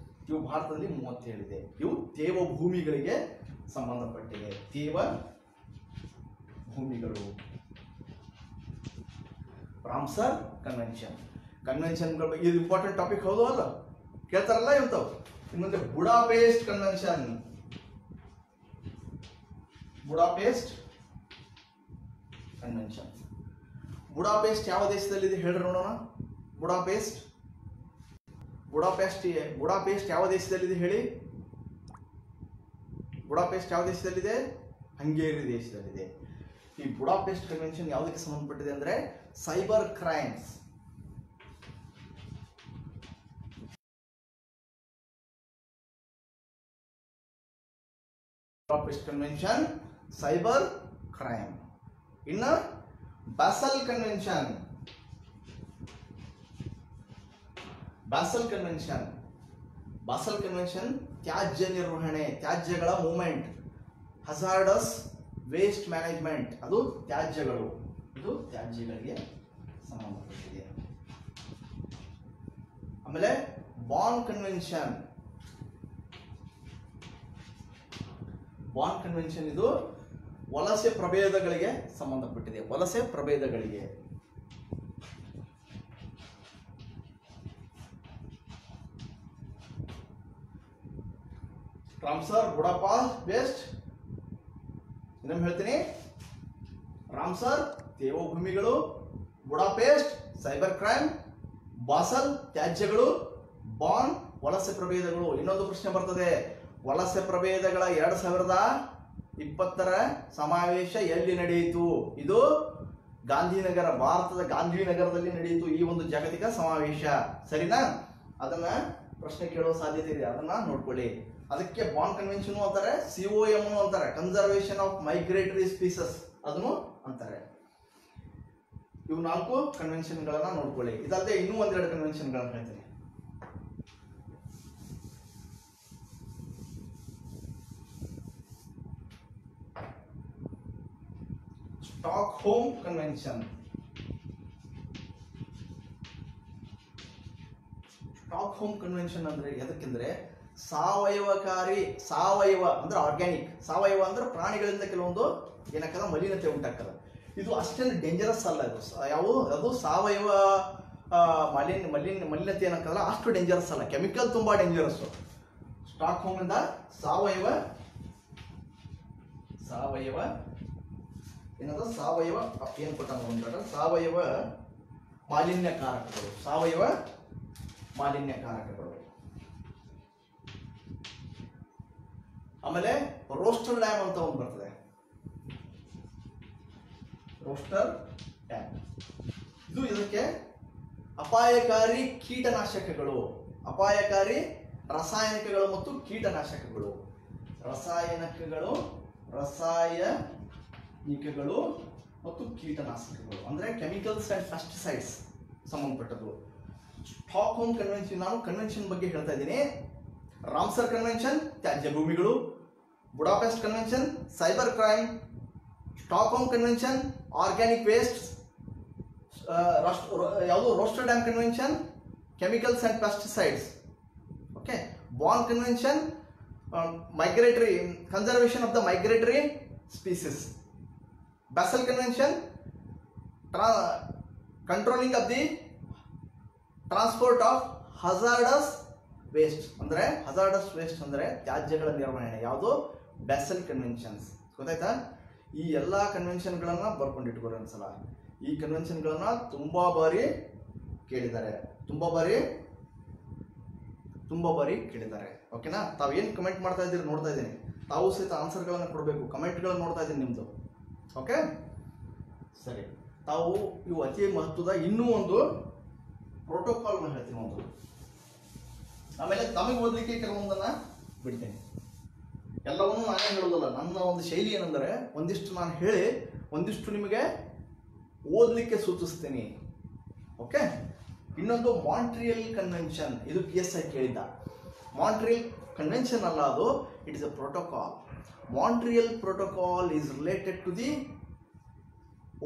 ಇವು ಭಾರತದಲ್ಲಿ 37 ಇದೆ. ಇವು ತೇವ ಭೂಮಿಗಳಿಗೆ ಸಂಬಂಧಪಟ್ಟಿವೆ. ತೇವ ಭೂಮಿಗಳು. ರಾಮ್ಸರ್ ಕನ್ವೆನ್ಷನ್ಗಳ ಬಗ್ಗೆ ಇದು ಇಂಪಾರ್ಟೆಂಟ್ ಟಾಪಿಕ್. ಹೌದು ಅಲ್ಲ? ಕೇಳ್ತಾರಲ್ಲ ಇಂಥವು. ಇನ್ನೊಂದು Budapest convention. Budapest convention. Budapest ಯಾವ ದೇಶದಲ್ಲಿದೆ ಹೇಳ್ರಿ ನೋಡೋಣ. ಬುಡಾಪೆಸ್ಟ್ ಯಾವ ದೇಶದಲ್ಲಿದೆ ಹೇಳಿ? ಬುಡಾಪೆಸ್ಟ್ ಯಾವ ದೇಶದಲ್ಲಿದೆ? ಹಂಗೇರಿ ದೇಶದಲ್ಲಿದೆ. ಈ ಬುಡಾಪೆಸ್ಟ್ ಕನ್ವೆನ್ಷನ್ ಯಾವುದಕ್ಕೆ ಸಂಬಂಧಪಟ್ಟಿದೆ ಅಂದ್ರೆ cyber crimes. Budapest convention cyber crime. ಇನ್ನು ಬಾಸೆಲ್ ಕನ್ವೆನ್ಷನ್. ಬಾಸೆಲ್ ಕನ್ವೆನ್ಷನ್ ತ್ಯಾಜ್ಯ ನಿರ್ವಹಣೆ, ತ್ಯಾಜ್ಯಗಳ ಮೂವ್ಮೆಂಟ್, ಹಜಾರ್ಡಸ್ ವೇಸ್ಟ್ ಮ್ಯಾನೇಜ್ಮೆಂಟ್. ಅದು ತ್ಯಾಜ್ಯಗಳು, ಇದು ತ್ಯಾಜ್ಯಗಳಿಗೆ ಸಂಬಂಧಪಟ್ಟಿದೆ. ಆಮೇಲೆ ಬಾನ್ ಕನ್ವೆನ್ಷನ್. ಇದು ವಲಸೆ ಪ್ರಭೇದಗಳಿಗೆ ಸಂಬಂಧಪಟ್ಟಿದೆ. ವಲಸೆ ಪ್ರಭೇದಗಳಿಗೆ. Ramsar, Budapest. ಇನ್ನೊಮ್ಮೆ ಹೇಳ್ತೀನಿ. ರಾಮ್ಸರ್ ತೇವ ಭೂಮಿಗಳು, ಬುಡಾಪೆಸ್ಟ್ ಸೈಬರ್ ಕ್ರೈಮ್, ಬಾಸೆಲ್ ತ್ಯಾಜ್ಯಗಳು, ಬಾನ್ ವಲಸೆ ಪ್ರಭೇದಗಳು. ಇನ್ನೊಂದು ಪ್ರಶ್ನೆ ಬರ್ತದೆ, ವಲಸೆ ಪ್ರಭೇದಗಳ 2020 ಸಮಾವೇಶ ಎಲ್ಲಿ ನಡೆಯಿತು? ಇದು ಗಾಂಧಿನಗರ, ಭಾರತದ ಗಾಂಧಿನಗರದಲ್ಲಿ ನಡೆಯಿತು ಈ ಒಂದು ಜಾಗತಿಕ ಸಮಾವೇಶ. ಸರಿನಾ? ಅದನ್ನ ಪ್ರಶ್ನೆ ಕೇಳುವ ಸಾಧ್ಯತೆ ಇದೆ, ಅದನ್ನ ನೋಡ್ಕೊಳ್ಳಿ. ಅದಕ್ಕೆ ಬಾನ್ ಕನ್ವೆನ್ಷನ್ ಅಂತಾರೆ, COM ಅಂತಾರೆ, ಕನ್ಸರ್ವೇಷನ್ ಆಫ್ ಮೈಗ್ರೇಟರಿ ಸ್ಪೀಸಸ್ ಅದನ್ನು ಅಂತಾರೆ. ಇವು 4 ಕನ್ವೆನ್ಷನ್ಗಳನ್ನ ನೋಡ್ಕೊಳ್ಳಿ. ಇದಲ್ಲದೆ ಇನ್ನೂ 1-2 ಕನ್ವೆನ್ಷನ್ಗಳನ್ನ ಹೇಳ್ತೀನಿ. Stockholm convention. ಸ್ಟಾಕ್ಹೋಮ್ ಕನ್ವೆನ್ಷನ್ ಅಂದ್ರೆ ಎದಕ್ಕೆಂದ್ರೆ ಸಾವಯವಕಾರಿ, ಸಾವಯವ ಅಂದ್ರೆ ಆರ್ಗ್ಯಾನಿಕ್, ಸಾವಯವ ಅಂದ್ರೆ ಪ್ರಾಣಿಗಳಿಂದ ಕೆಲವೊಂದು ಏನಾಗ್ತದ ಮಲಿನತೆ ಉಂಟಾಗ್ತದೆ. ಇದು ಅಷ್ಟೇನು ಡೇಂಜರಸ್ ಅಲ್ಲ. ಇದು ಅದು ಸಾವಯವ ಮಲಿನತೆ ಏನಾಗ್ತದಲ್ಲ ಅಷ್ಟು ಡೇಂಜರಸ್ ಅಲ್ಲ. ಕೆಮಿಕಲ್ ತುಂಬಾ ಡೇಂಜರಸ್. ಸ್ಟಾಕ್ ಹೋಮ್ ಇಂದ ಸಾವಯವ ಏನದ ಸಾವಯವ ಏನು ಕೊಟ್ಟ ನೋಡ್ತಾರೆ, ಸಾವಯವ ಮಾಲಿನ್ಯಕಾರಕಗಳು, ಸಾವಯವ ಮಾಲಿನ್ಯಕಾರಕಗಳು. ಆಮೇಲೆ ರೋಸ್ಟರ್ ಡ್ಯಾಮ್ ಅಂತ ಒಂದು ಬರ್ತದೆ. ರೋಸ್ಟರ್ ಡ್ಯಾಮ್ ಇದು ಇದಕ್ಕೆ ಅಪಾಯಕಾರಿ ಕೀಟನಾಶಕಗಳು, ಅಪಾಯಕಾರಿ ರಾಸಾಯನಿಕಗಳು ಮತ್ತು ಕೀಟನಾಶಕಗಳು, ರಾಸಾಯನಿಕಗಳು ಮತ್ತು ಕೀಟನಾಶಕಗಳು ಅಂದ್ರೆ ಕೆಮಿಕಲ್ಸ್ ಅಂಡ್ ಪೆಸ್ಟಿಸೈಡ್ಸ್ ಸಂಬಂಧಪಟ್ಟದ್ದು. ಸ್ಟಾಕ್ ಹೋಮ್ ಕನ್ವೆನ್ಷನ್, ನಾನು ಕನ್ವೆನ್ಷನ್ ಬಗ್ಗೆ ಹೇಳ್ತಾ ಇದ್ದೀನಿ. ರಾಮ್ಸರ್ ಕನ್ವೆನ್ಷನ್ ತ್ಯಾಜ್ಯ ಭೂಮಿಗಳು, Budapest convention cyber crime, Stockholm convention organic waste, ಯಾವುದು Rotterdam convention chemicals and pesticides. Okay, Bonn convention migratory conservation of the migratory species, Basel convention controlling of the transport of hazardous waste ಅಂದ್ರೆ ತ್ಯಾಜ್ಯಗಳ ನಿರ್ವಹಣೆ, ಯಾವುದು ಬ್ಯಾಸಲ್ ಕನ್ವೆನ್ಷನ್ಸ್. ಗೊತ್ತಾಯ್ತಾ? ಈ ಎಲ್ಲ ಕನ್ವೆನ್ಷನ್ಗಳನ್ನ ಬರ್ಕೊಂಡಿಟ್ಕೊಳ್ಳಿ ಒಂದ್ಸಲ. ಈ ಕನ್ವೆನ್ಷನ್ಗಳನ್ನ ತುಂಬಾ ಬಾರಿ ಕೇಳಿದ್ದಾರೆ. ಓಕೆನಾ? ತಾವೇನು ಕಮೆಂಟ್ ಮಾಡ್ತಾ ಇದ್ದೀರಿ ನೋಡ್ತಾ ಇದ್ದೀನಿ. ತಾವು ಸಹಿತ ಆನ್ಸರ್ಗಳನ್ನು ಕೊಡಬೇಕು. ಕಮೆಂಟ್ಗಳನ್ನು ನೋಡ್ತಾ ಇದ್ದೀನಿ ನಿಮ್ದು. ಓಕೆ, ಸರಿ. ತಾವು ಇವು ಅತಿ ಮಹತ್ವದ ಇನ್ನೂ ಒಂದು ಪ್ರೋಟೋಕಾಲ್ನ ಹೇಳ್ತೀನಿ ಒಂದು. ಆಮೇಲೆ ತಮಗೆ ಓದಲಿಕ್ಕೆ ಕೆಲವೊಂದನ್ನ ಬಿಡ್ತೇನೆ. ಎಲ್ಲವನ್ನೂ ನಾನೇ ಹೇಳೋದಲ್ಲ. ನನ್ನ ಒಂದು ಶೈಲಿ ಏನಂದರೆ ಒಂದಿಷ್ಟು ನಾನು ಹೇಳಿ ಒಂದಿಷ್ಟು ನಿಮಗೆ ಓದಲಿಕ್ಕೆ ಸೂಚಿಸ್ತೀನಿ. ಓಕೆ, ಇನ್ನೊಂದು ಮಾಂಟ್ರಿಯಲ್ ಕನ್ವೆನ್ಷನ್. ಇದು PSI ಕೇಳಿದ್ದ. ಮಾಂಟ್ರಿಯಲ್ ಕನ್ವೆನ್ಷನ್ ಅಲ್ಲ, ಅದು it is a protocol. Montreal protocol is related to the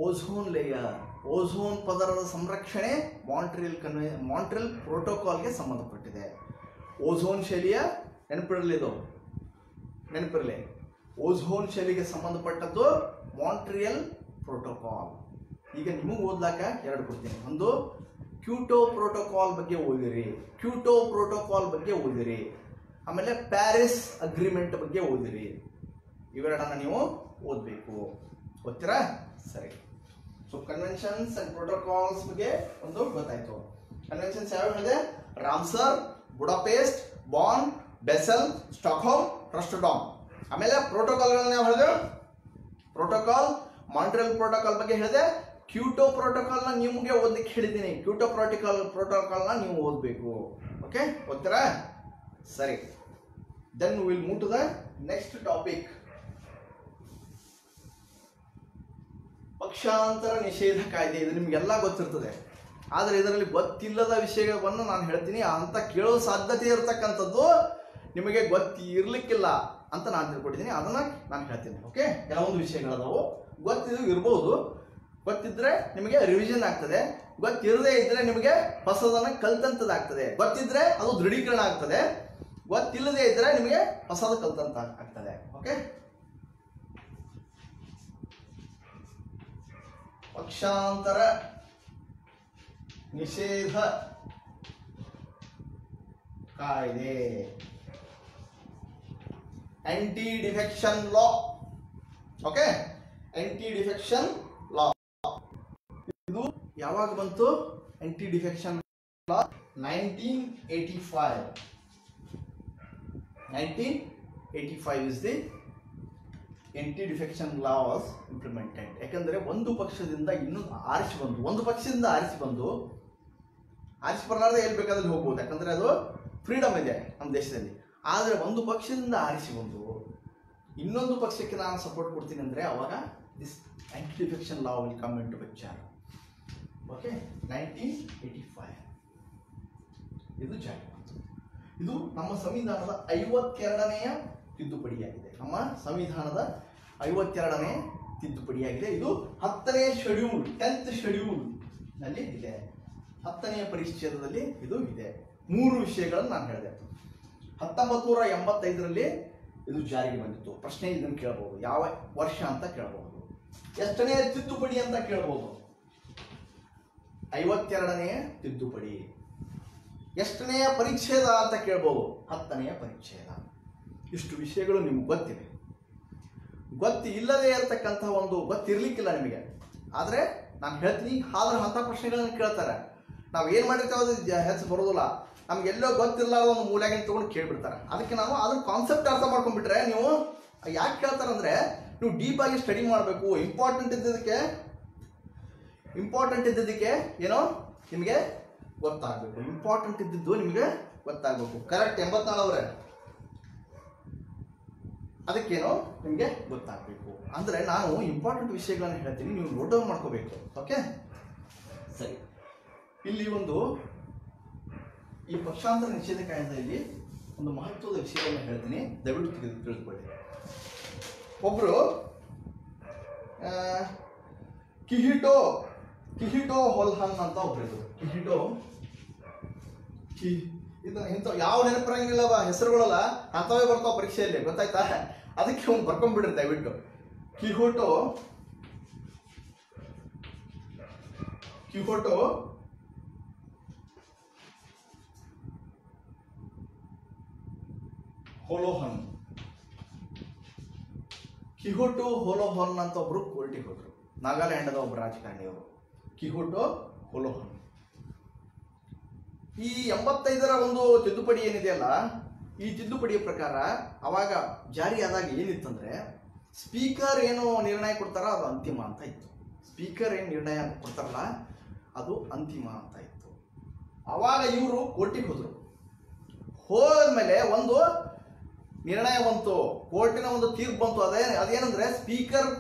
ozone layer. Ozone ಪದರದ ಸಂರಕ್ಷಣೆ ಮಾಂಟ್ರಿಯಲ್ ಪ್ರೋಟೋಕಾಲ್ಗೆ ಸಂಬಂಧಪಟ್ಟಿದೆ. ಓಝೋನ್ ಶೈಲಿಯ ನೆನಪಿರಲಿ, ಓಝೋನ್ ಶೈಲಿಗೆ ಸಂಬಂಧಪಟ್ಟದ್ದು ಮಾಂಟ್ರಿಯಲ್ ಪ್ರೋಟೋಕಾಲ್. ಈಗ ನಿಮಗೆ ಓದ್ಲಾಕ ಎರಡು ಕೊಡ್ತೀನಿ. ಒಂದು ಕ್ಯೂಟೋ ಪ್ರೋಟೋಕಾಲ್ ಬಗ್ಗೆ ಓದಿರಿ, ಆಮೇಲೆ ಪ್ಯಾರಿಸ್ ಅಗ್ರಿಮೆಂಟ್ ಬಗ್ಗೆ ಓದಿರಿ. ಇವೆರಡನ್ನ ನೀವು ಓದಬೇಕು. ಓದ್ತೀರಾ? ಸರಿ. ಸೊ ಕನ್ವೆನ್ಷನ್ಸ್ ಅಂಡ್ ಪ್ರೋಟೋಕಾಲ್ಸ್ ಬಗ್ಗೆ ಒಂದು ಗೊತ್ತಾಯ್ತು. ಕನ್ವೆನ್ಷನ್ಸ್ ಯಾವ ಹೇಳಿದೆ? Ramsar, Budapest, Bonn, Basel, Stockholm, Rotterdam. ಆಮೇಲೆ ಪ್ರೋಟೋಕಾಲ್ಗಳನ್ನ ಯಾವ ಹೇಳಿದೆ? ಪ್ರೋಟೋಕಾಲ್, ಮಾಂಟ್ರಿಯಲ್ ಪ್ರೋಟೋಕಾಲ್ ಬಗ್ಗೆ ಹೇಳಿದೆ. ಕ್ಯೂಟೋ ಪ್ರೋಟೋಕಾಲ್ನ ನಿಮಗೆ ಓದಲಿಕ್ಕೆ ಹೇಳಿದ್ದೀನಿ. ಕ್ಯೂಟೋ ಪ್ರೋಟೋಕಾಲ್ನ ನೀವು ಓದಬೇಕು. ಓಕೆ, ಓದ್ತೀರಾ? ಸರಿ. Then will move to the next topic. ಪಕ್ಷಾಂತರ ನಿಷೇಧ ಕಾಯ್ದೆ. ಇದು ನಿಮಗೆಲ್ಲ ಗೊತ್ತಿರ್ತದೆ. ಆದರೆ ಇದರಲ್ಲಿ ಗೊತ್ತಿಲ್ಲದ ವಿಷಯವನ್ನು ನಾನು ಹೇಳ್ತೀನಿ. ಅಂತ ಕೇಳೋ ಸಾಧ್ಯತೆ ಇರತಕ್ಕಂಥದ್ದು ನಿಮಗೆ ಗೊತ್ತಿರಲಿಕ್ಕಿಲ್ಲ ಅಂತ ನಾನು ತಿಳ್ಕೊಂಡಿದ್ದೀನಿ. ಅದನ್ನ ನಾನು ಹೇಳ್ತೀನಿ. ಓಕೆ, ಕೆಲವೊಂದು ವಿಷಯಗಳದಾವು ಇರ್ಬೋದು. ಗೊತ್ತಿದ್ರೆ ನಿಮಗೆ ರಿವಿಷನ್ ಆಗ್ತದೆ. ಗೊತ್ತಿರದೇ ಇದ್ರೆ ನಿಮಗೆ ಹೊಸದನ್ನ ಕಲ್ತಂತದಾಗ್ತದೆ. ಗೊತ್ತಿದ್ರೆ ಅದು ದೃಢೀಕರಣ ಆಗ್ತದೆ. ಗೊತ್ತಿಲ್ಲದೆ ಇದ್ರೆ ನಿಮಗೆ ಹೊಸದು ಕಲ್ತಂತ ಆಗ್ತದೆ. ಓಕೆ, ಪಕ್ಷಾಂತರ ನಿಷೇಧ ಕಾಯ್ದೆ, ಆಂಟಿ ಡಿಫೆಕ್ಷನ್ ಲಾ. ಓಕೆ, ಆಂಟಿ ಡಿಫೆಕ್ಷನ್ ಲಾ ಇದು ಯಾವಾಗ ಬಂತು? Aunty defection law 1985. 1985 is the anti-defection law was implemented. ಯಾಕಂದ್ರೆ ಒಂದು ಪಕ್ಷದಿಂದ ಇನ್ನೊಂದು ಒಂದು ಪಕ್ಷದಿಂದ ಆರಿಸಿ ಬರಲಾರ್ದೆ ಎಲ್ಲಿ ಬೇಕಾದಲ್ಲಿ ಹೋಗ್ಬೋದು. ಯಾಕಂದ್ರೆ ಅದು ಫ್ರೀಡಮ್ ಇದೆ ನಮ್ಮ ದೇಶದಲ್ಲಿ. ಆದರೆ ಒಂದು ಪಕ್ಷದಿಂದ ಆರಿಸಿ ಬಂದು ಇನ್ನೊಂದು ಪಕ್ಷಕ್ಕೆ ನಾನು ಸಪೋರ್ಟ್ ಕೊಡ್ತೀನಿ ಅಂದರೆ ಅವಾಗ this anti-defection law will come in to picture. Okay, 1985 ಇದು ಜಾರಿ. ಇದು ನಮ್ಮ ಸಂವಿಧಾನದ 52ನೇ ತಿದ್ದುಪಡಿಯಾಗಿದೆ. ನಮ್ಮ ಸಂವಿಧಾನದ 52ನೇ ತಿದ್ದುಪಡಿಯಾಗಿದೆ. ಇದು 10ನೇ ಶೆಡ್ಯೂಲ್, 10th ಶೆಡ್ಯೂಲ್ ನಲ್ಲಿ ಇದೆ. 10ನೇ ಪರಿಚ್ಛೇದದಲ್ಲಿ ಇದು ಇದೆ. 3 ವಿಷಯಗಳನ್ನು ನಾನು ಹೇಳಿದೆ. 1985ರಲ್ಲಿ ಇದು ಜಾರಿಗೆ ಬಂದಿತ್ತು. ಪ್ರಶ್ನೆ ಇದನ್ನು ಕೇಳಬಹುದು, ಯಾವ ವರ್ಷ ಅಂತ ಕೇಳಬಹುದು. ಎಷ್ಟನೇ ತಿದ್ದುಪಡಿ ಅಂತ ಕೇಳಬಹುದು, 52ನೇ ತಿದ್ದುಪಡಿ. ಎಷ್ಟನೆಯ ಪರಿಚ್ಛೇದ ಅಂತ ಕೇಳಬಹುದು, 10ನೆಯ ಪರಿಚ್ಛೇದ. ಇಷ್ಟು ವಿಷಯಗಳು ನಿಮ್ಗೆ ಗೊತ್ತಿವೆ. ಇಲ್ಲದೆ ಇರತಕ್ಕಂಥ ಒಂದು ಗೊತ್ತಿರ್ಲಿಕ್ಕಿಲ್ಲ ನಿಮಗೆ, ಆದರೆ ನಾನು ಹೇಳ್ತೀನಿ. ಆದ್ರೆ ಅಂಥ ಪ್ರಶ್ನೆಗಳನ್ನ ಕೇಳ್ತಾರೆ. ನಾವು ಏನು ಮಾಡಿರ್ತೇವೆ ಅದು ಹೆಚ್ಚು ಬರೋದಿಲ್ಲ. ನಮ್ಗೆ ಎಲ್ಲೋ ಗೊತ್ತಿರಲಾರ ಒಂದು ಮೂಲೆಯಾಗಿನ ತೊಗೊಂಡು ಕೇಳ್ಬಿಡ್ತಾರೆ. ಅದಕ್ಕೆ ನಾವು ಅದ್ರ ಕಾನ್ಸೆಪ್ಟ್ ಅರ್ಥ ಮಾಡ್ಕೊಂಡ್ಬಿಟ್ರೆ ನೀವು ಯಾಕೆ ಕೇಳ್ತಾರಂದ್ರೆ ನೀವು ಡೀಪ್ ಆಗಿ ಸ್ಟಡಿ ಮಾಡಬೇಕು. ಇಂಪಾರ್ಟೆಂಟ್ ಇದ್ದಿದ್ದಕ್ಕೆ ಏನೋ ನಿಮಗೆ ಗೊತ್ತಾಗಬೇಕು. ಇಂಪಾರ್ಟೆಂಟ್ ಇದ್ದಿದ್ದು ನಿಮಗೆ ಗೊತ್ತಾಗಬೇಕು. ಕರೆಕ್ಟ್ 84 ಅವರೇ, ಅದಕ್ಕೇನೋ ನಿಮಗೆ ಗೊತ್ತಾಗಬೇಕು. ಅಂದರೆ ನಾನು ಇಂಪಾರ್ಟೆಂಟ್ ವಿಷಯಗಳನ್ನು ಹೇಳ್ತೀನಿ, ನೀವು ನೋಟ್ ಡೌನ್ ಮಾಡ್ಕೋಬೇಕು. ಓಕೆ, ಸರಿ. ಇಲ್ಲಿ ಈ ಪಕ್ಷಾಂತರ ನಿಷೇಧ ಕಾಯ್ದೆಯಲ್ಲಿ ಒಂದು ಮಹತ್ವದ ವಿಷಯವನ್ನು ಹೇಳ್ತೀನಿ, ದಯವಿಟ್ಟು ತಿಳಿದುಕೊಳ್ಳಿ. ಒಬ್ಬರು ಕಿಹಿಟೋ ಹೊಲ್ಹನ್ ಅಂತ ಒಬ್ಬರು. ಇಂಥ ಯಾವ ನೆನಪಿರಂಗಿಲ್ಲವ ಹೆಸರುಗಳಲ್ಲ, ಅಂಥವೇ ಬರ್ತಾವ ಪರೀಕ್ಷೆಯಲ್ಲಿ, ಗೊತ್ತಾಯ್ತಾ? ಅದಕ್ಕೆ ಅವ್ನು ಬರ್ಕೊಂಡ್ಬಿಡ್ರಿ ದಯವಿಟ್ಟು. ಕಿಹಿಟೋ ಹೊಲೋಹನ್ ಅಂತ ಒಬ್ರು ಕೋರ್ಟಿಗೆ ಹೋದ್ರು. ನಾಗಾಲ್ಯಾಂಡದ ಒಬ್ಬರು ರಾಜಕಾರಣಿಯವರು ಕಿಹಿಟೋ ಹೊಲೋಹನ್. ಈ 85ರ ಒಂದು ತಿದ್ದುಪಡಿ ಏನಿದೆಯಲ್ಲ, ಈ ತಿದ್ದುಪಡಿಯ ಪ್ರಕಾರ ಅವಾಗ ಜಾರಿಯಾದಾಗ ಏನಿತ್ತಂದ್ರೆ, ಸ್ಪೀಕರ್ ಏನು ನಿರ್ಣಯ ಕೊಡ್ತಾರೋ ಅದು ಅಂತಿಮ ಅಂತ ಇತ್ತು. ಸ್ಪೀಕರ್ ಏನು ನಿರ್ಣಯ ಕೊಡ್ತಾರಲ್ಲ ಅದು ಅಂತಿಮ ಅಂತ ಇತ್ತು. ಅವಾಗ ಇವರು ಕೋರ್ಟಿಗೆ ಹೋದ್ಮೇಲೆ ಒಂದು ನಿರ್ಣಯ ಬಂತು, ಕೋರ್ಟಿನ ಒಂದು ತೀರ್ಪು ಬಂತು. ಅದೇನಂದ್ರೆ ಸ್ಪೀಕರ್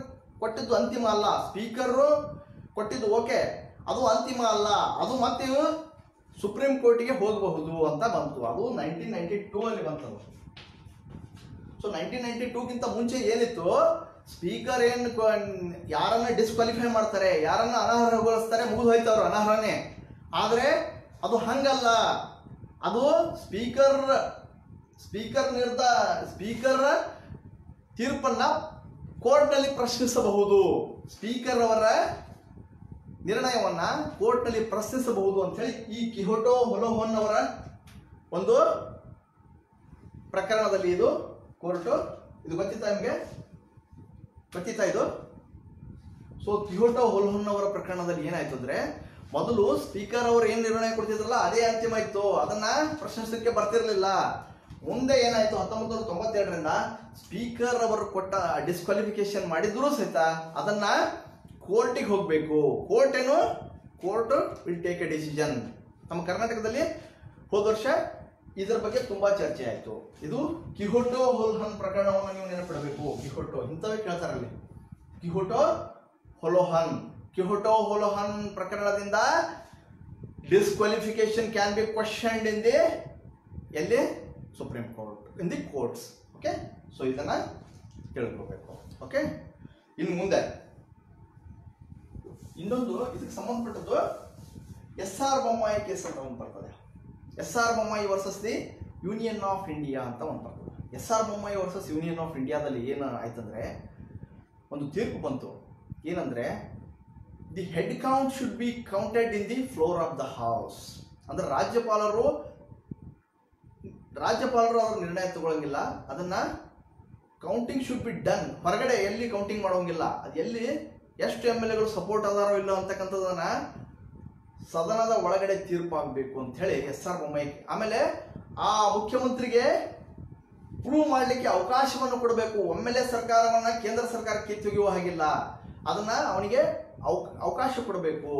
ಕೊಟ್ಟಿದ್ದು ಅಂತಿಮ ಅಲ್ಲ, ಸ್ಪೀಕರ್ ಕೊಟ್ಟಿದ್ದು ಓಕೆ, ಅದು ಅಂತಿಮ ಅಲ್ಲ, ಅದು ಮತ್ತೆ ಸುಪ್ರೀಂ ಕೋರ್ಟಿಗೆ ಹೋಗಬಹುದು ಅಂತ ಬಂತು. ಅದು 1992 ಅಲ್ಲಿ ಬಂತದು. ಸೊ 1992ಗಿಂತ ಮುಂಚೆ ಏನಿತ್ತು, ಸ್ಪೀಕರ್ ಯಾರನ್ನ ಡಿಸ್ಕ್ವಾಲಿಫೈ ಮಾಡ್ತಾರೆ, ಯಾರನ್ನ ಅನರ್ಹಗೊಳಿಸ್ತಾರೆ, ಮುಗಿದು ಹೋಯ್ತು ಅವ್ರು ಅನರ್ಹನೇ. ಆದರೆ ಅದು ಹಂಗಲ್ಲ, ಅದು ಸ್ಪೀಕರ್ ತೀರ್ಪನ್ನ ಕೋರ್ಟ್ನಲ್ಲಿ ಪ್ರಶ್ನಿಸಬಹುದು. ಸ್ಪೀಕರ್ ಅವರ ನಿರ್ಣಯವನ್ನ ಕೋರ್ಟ್ನಲ್ಲಿ ಪ್ರಶ್ನಿಸಬಹುದು ಅಂತ ಹೇಳಿ ಈ ಕಿಹಿಟೋ ಹೊಲೋಹನ್ ಅವರ ಒಂದು ಪ್ರಕರಣದಲ್ಲಿ ಇದು ಕೋರ್ಟ್ ಇದು ಗೊತ್ತಿತ್ತಾ ನಿಮಗೆ? ಗೊತ್ತಿತ್ತಾ ಇದು? ಸೊ ಕಿಹಿಟೋ ಹೊಲೋಹನ್ ಅವರ ಪ್ರಕರಣದಲ್ಲಿ ಏನಾಯ್ತು ಅಂದ್ರೆ, ಮೊದಲು ಸ್ಪೀಕರ್ ಅವರು ಏನ್ ನಿರ್ಣಯ ಕೊಡ್ತಿದ್ರಲ್ಲ ಅದೇ ಅಂತಿಮ ಇತ್ತು, ಅದನ್ನ ಪ್ರಶ್ನಿಸಲಿಕ್ಕೆ ಬರ್ತಿರ್ಲಿಲ್ಲ. ಮುಂದೆ ಏನಾಯ್ತು, 1992ರಿಂದ ಸ್ಪೀಕರ್ ಅವರು ಕೊಟ್ಟ ಡಿಸ್ಕ್ವಾಲಿಫಿಕೇಶನ್ ಮಾಡಿದ್ರು ಸಹಿತ ಅದನ್ನ ಕೋರ್ಟಿಗೆ ಹೋಗ್ಬೇಕು. Court will take A decision. ನಮ್ಮ ಕರ್ನಾಟಕದಲ್ಲಿ ಹೋದ ವರ್ಷ ಇದರ ಬಗ್ಗೆ ತುಂಬಾ ಚರ್ಚೆ ಆಯ್ತು. ಇದು ಕಿಹಿಟೋ ಹೊಲೋಹನ್ ಪ್ರಕರಣವನ್ನು ನೀವು ನೆನಪಿಡಬೇಕು. ಕಿಹಿಟೋ ಇಂಥವೇ ಕೇಳ್ತಾರಲ್ಲಿ, ಕಿಹಿಟೋ ಹೊಲೋಹನ್ ಪ್ರಕರಣದಿಂದ disqualification can be questioned in the ಎಲ್ಲಿ supreme court, in the courts. Okay, so ಇದನ್ನ ತಿಳ್ಕೋಬೇಕು. ಓಕೆ, ಇನ್ನು ಮುಂದೆ ಇನ್ನೊಂದು ಇದಕ್ಕೆ ಸಂಬಂಧಪಟ್ಟದ್ದು SR ಬೊಮ್ಮಾಯಿ ಕೇಸ್ ಅಂತ ಒಂದು ಬರ್ತದೆ. SR Bommai versus the union of India ಅಂತ ಒಂದು ಬರ್ತದೆ. SR Bommai versus union of ಇಂಡಿಯಾದಲ್ಲಿ ಏನು ಆಯ್ತಂದ್ರೆ, ಒಂದು ತೀರ್ಪು ಬಂತು. ಏನಂದ್ರೆ, the head count should be counted in the floor of the house. ಅಂದ್ರೆ ರಾಜ್ಯಪಾಲರು ಅದರ ನಿರ್ಣಯ ತಗೊಳ್ಳಂಗಿಲ್ಲ, ಅದನ್ನ ಕೌಂಟಿಂಗ್ ಶುಡ್ ಬಿ ಡನ್ ಹೊರಗಡೆ, ಎಲ್ಲಿ ಕೌಂಟಿಂಗ್ ಮಾಡೋಂಗಿಲ್ಲ. ಅದು ಎಲ್ಲಿ ಎಷ್ಟು MLAಗಳು ಸಪೋರ್ಟ್ ಅದಾರೋ ಇಲ್ಲ ಅಂತಕ್ಕಂಥದ್ದನ್ನ ಸದನದ ಒಳಗಡೆ ತೀರ್ಪು ಆಗಬೇಕು ಅಂತ ಹೇಳಿ SR ಬೊಮ್ಮಾಯಿ. ಆಮೇಲೆ ಆ ಮುಖ್ಯಮಂತ್ರಿಗೆ ಪ್ರೂವ್ ಮಾಡಲಿಕ್ಕೆ ಅವಕಾಶವನ್ನು ಕೊಡಬೇಕು. ಒಮ್ಮೆಲೆ ಸರ್ಕಾರವನ್ನ ಕೇಂದ್ರ ಸರ್ಕಾರಕ್ಕೆ ತೆಗೆಯುವ ಹಾಗಿಲ್ಲ, ಅದನ್ನ ಅವನಿಗೆ ಅವಕಾಶ ಕೊಡಬೇಕು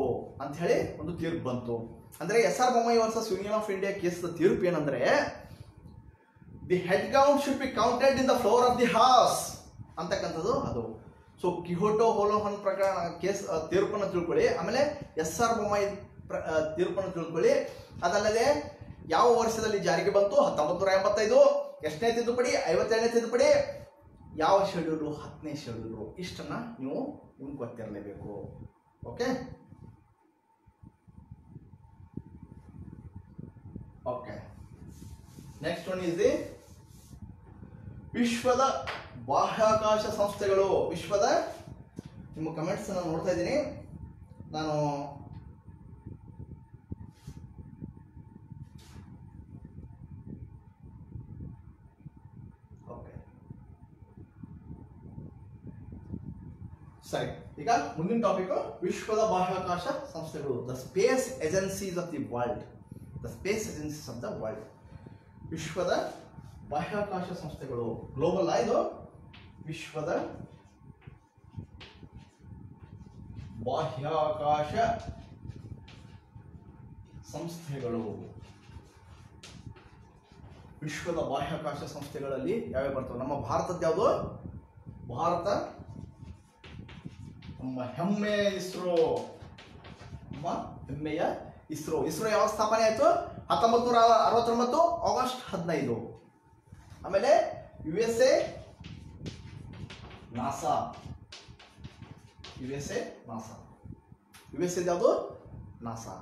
ಅಂತ ಹೇಳಿ ಒಂದು ತೀರ್ಪು ಬಂತು. ಅಂದ್ರೆ SR Bommai versus union of India case ತೀರ್ಪು ಏನಂದ್ರೆ, the head count should be counted in the floor of the house ಅಂತಕ್ಕಂಥದ್ದು ಅದು. ಸೊ ಕಿಹಿಟೋ ಹೊಲೋಹನ್ ಪ್ರಕರಣ ಕೇಸ್ ತೀರ್ಪನ್ನು ತಿಳ್ಕೊಳ್ಳಿ, ಆಮೇಲೆ SR ಬೊಮ್ಮಾಯಿ ತೀರ್ಪನ್ನು ತಿಳ್ಕೊಳ್ಳಿ. ಅದಲ್ಲದೆ ಯಾವ ವರ್ಷದಲ್ಲಿ ಜಾರಿಗೆ ಬಂತು, 1985. ಎಷ್ಟನೇ ತಿದ್ದುಪಡಿ? 52ನೇ ತಿದ್ದುಪಡಿ. ಯಾವ ಶೆಡ್ಯೂಲು? 10ನೇ ಶೆಡ್ಯೂಲು. ಇಷ್ಟನ್ನ ನೀವು ನಿಮ್ಗೆ ಗೊತ್ತಿರಲೇಬೇಕು. Okay, okay. Next one is the ವಿಶ್ವದ ಬಾಹ್ಯಾಕಾಶ ಸಂಸ್ಥೆಗಳು. ವಿಶ್ವದ, ನಿಮ್ಮ ಕಮೆಂಟ್ಸ್ ನಾನು ನೋಡ್ತಾ ಇದ್ದೀನಿ. ನಾನು ಸರಿ, ಈಗ ಮುಂದಿನ ಟಾಪಿಕ್ ವಿಶ್ವದ ಬಾಹ್ಯಾಕಾಶ ಸಂಸ್ಥೆಗಳು. The space agencies of the world. The space agencies of the world. ವಿಶ್ವದ ಬಾಹ್ಯಾಕಾಶ ಸಂಸ್ಥೆಗಳು. ಗ್ಲೋಬಲ್ ಇದು ವಿಶ್ವದ ಬಾಹ್ಯಾಕಾಶ ಸಂಸ್ಥೆಗಳು. ವಿಶ್ವದ ಬಾಹ್ಯಾಕಾಶ ಸಂಸ್ಥೆಗಳಲ್ಲಿ ಯಾವ್ಯಾವ ಬರ್ತವೆ? ನಮ್ಮ ಭಾರತದ ಯಾವುದು? ಭಾರತ ನಮ್ಮ ಹೆಮ್ಮೆಯ ಇಸ್ರೋ. ನಮ್ಮ ಹೆಮ್ಮೆಯ ಇಸ್ರೋ. ಇಸ್ರೋ ಯಾವಾಗ ಸ್ಥಾಪನೆ ಆಯಿತು? 1969 ಆಗಸ್ಟ್ 15. ಆಮೇಲೆ USA NASA. USA NASA. USA ಯಾವುದು? ನಾಸಾ.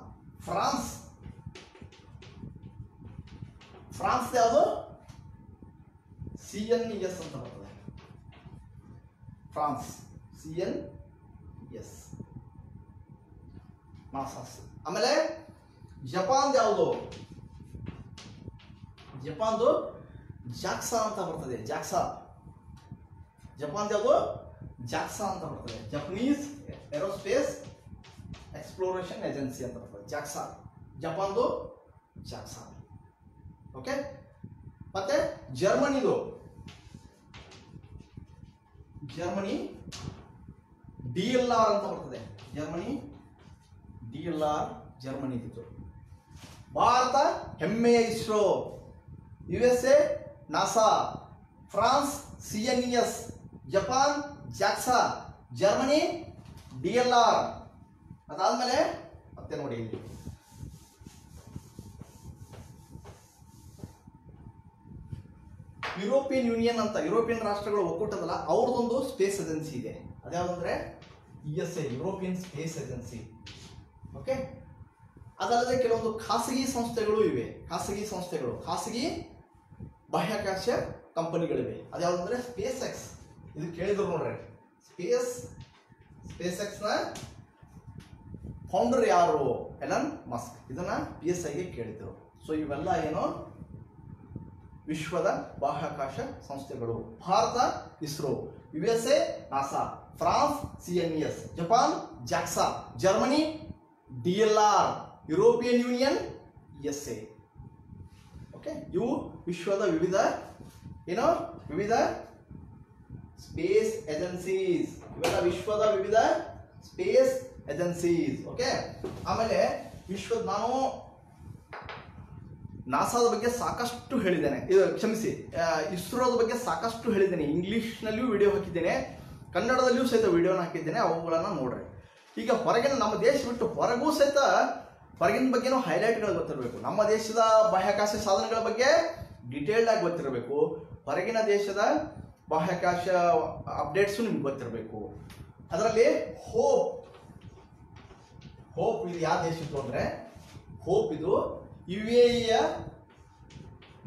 ಫ್ರಾನ್ಸ್ ಯಾವುದು? CNES ಅಂತ ಬರ್ತದೆ. France CNES NASA. ಆಮೇಲೆ ಜಪಾನ್ ಯಾವುದು? ಜಪಾನ್ದು ಜಾಕ್ಸಾ ಅಂತ ಬರ್ತದೆ. ಜಾಕ್ಸಾ. ಜಪಾನ್ ಯಾವುದು? ಜಾಕ್ಸಾ ಅಂತ ಬರ್ತದೆ. ಜಪನೀಸ್ ಏರೋಸ್ಪೇಸ್ ಎಕ್ಸ್ಪ್ಲೋರೇಷನ್ ಏಜೆನ್ಸಿ ಅಂತ ಬರ್ತದೆ. ಜಾಕ್ಸಾ. ಜಪಾನ್ದು ಜಾಕ್ಸಾ. ಓಕೆ. ಮತ್ತೆ ಜರ್ಮನಿದು ಜರ್ಮನಿ DLR ಅಂತ ಬರ್ತದೆ. Germany DLR ಜರ್ಮನಿದು. ಭಾರತ ಹೆಮ್ಮೆಯ ISRO. USA NASA. France CNES. Japan ಜಾಕ್ಸಾ. Germany DLR. ಅದಾದ್ಮೇಲೆ ಮತ್ತೆ ನೋಡಿ ಇಲ್ಲಿ ಯುರೋಪಿಯನ್ ಯೂನಿಯನ್ ಅಂತ, ಯುರೋಪಿಯನ್ ರಾಷ್ಟ್ರಗಳು ಒಕ್ಕೂಟದಲ್ಲ, ಅವ್ರದ್ದೊಂದು ಸ್ಪೇಸ್ ಏಜೆನ್ಸಿ ಇದೆ. ಅದ್ಯಾವುದಂದ್ರೆ ESA, European space agency. Okay. ಅದಲ್ಲದೆ ಕೆಲವೊಂದು ಖಾಸಗಿ ಸಂಸ್ಥೆಗಳು ಇವೆ. ಖಾಸಗಿ ಬಾಹ್ಯಾಕಾಶ ಕಂಪನಿಗಳಿವೆ. ಅದ್ಯಾವುದಂದ್ರೆ ಸ್ಪೇಸ್ ಎಕ್ಸ್. ಇದು ಕೇಳಿದ್ರು ನೋಡ್ರಿ. ಸ್ಪೇಸ್ ಎಕ್ಸ್ ನ ಫೌಂಡರ್ ಯಾರು? Elon Musk. ಇದನ್ನ PSI ಗೆ ಕೇಳಿದ್ರು. ಸೊ ಇವೆಲ್ಲ ಏನು? ವಿಶ್ವದ ಬಾಹ್ಯಾಕಾಶ ಸಂಸ್ಥೆಗಳು. Bharat ISRO, USA NASA, France CNES, Japan ಜಾಕ್ಸಾ, Germany DLR, European union ESA. Okay. ಇವು ವಿಶ್ವದ ವಿವಿಧ ಸ್ಪೇಸ್ ಏಜೆನ್ಸೀಸ್. ಇವೆಲ್ಲ ವಿಶ್ವದ ವಿವಿಧ ಸ್ಪೇಸ್ ಏಜೆನ್ಸೀಸ್. ಓಕೆ. ಆಮೇಲೆ ವಿಶ್ವದ, ನಾನು ನಾಸಾದ ಬಗ್ಗೆ ಸಾಕಷ್ಟು ಹೇಳಿದ್ದೇನೆ. ಇದು ಕ್ಷಮಿಸಿ, ಇಸ್ರೋದ ಬಗ್ಗೆ ಸಾಕಷ್ಟು ಹೇಳಿದ್ದೇನೆ. ಇಂಗ್ಲಿಷ್ನಲ್ಲಿಯೂ ವಿಡಿಯೋ ಹಾಕಿದ್ದೇನೆ, ಕನ್ನಡದಲ್ಲಿಯೂ ಸಹಿತ ವಿಡಿಯೋನ ಹಾಕಿದ್ದೇನೆ. ಅವುಗಳನ್ನು ನೋಡ್ರಿ. ಈಗ ಹೊರಗಿನ, ನಮ್ಮ ದೇಶ ಬಿಟ್ಟು ಹೊರಗೂ ಸಹಿತ ಹೊರಗಿನ ಬಗ್ಗೆನೂ ಹೈಲೈಟ್ಗಳು ಗೊತ್ತಿರಬೇಕು. ನಮ್ಮ ದೇಶದ ಬಾಹ್ಯಾಕಾಶ ಸಾಧನಗಳ ಬಗ್ಗೆ ಡಿಟೇಲ್ಡ್ ಆಗಿ ಗೊತ್ತಿರಬೇಕು. ಹೊರಗಿನ ದೇಶದ ಬಾಹ್ಯಾಕಾಶ ಅಪ್ಡೇಟ್ಸು ನಿಮ್ಗೆ ಗೊತ್ತಿರಬೇಕು. ಅದರಲ್ಲಿ ಹೋಪ್ ಇದು ಯಾವ ದೇಶದ್ದು ಅಂದ್ರೆ, ಹೋಪ್ ಇದು UAEಯ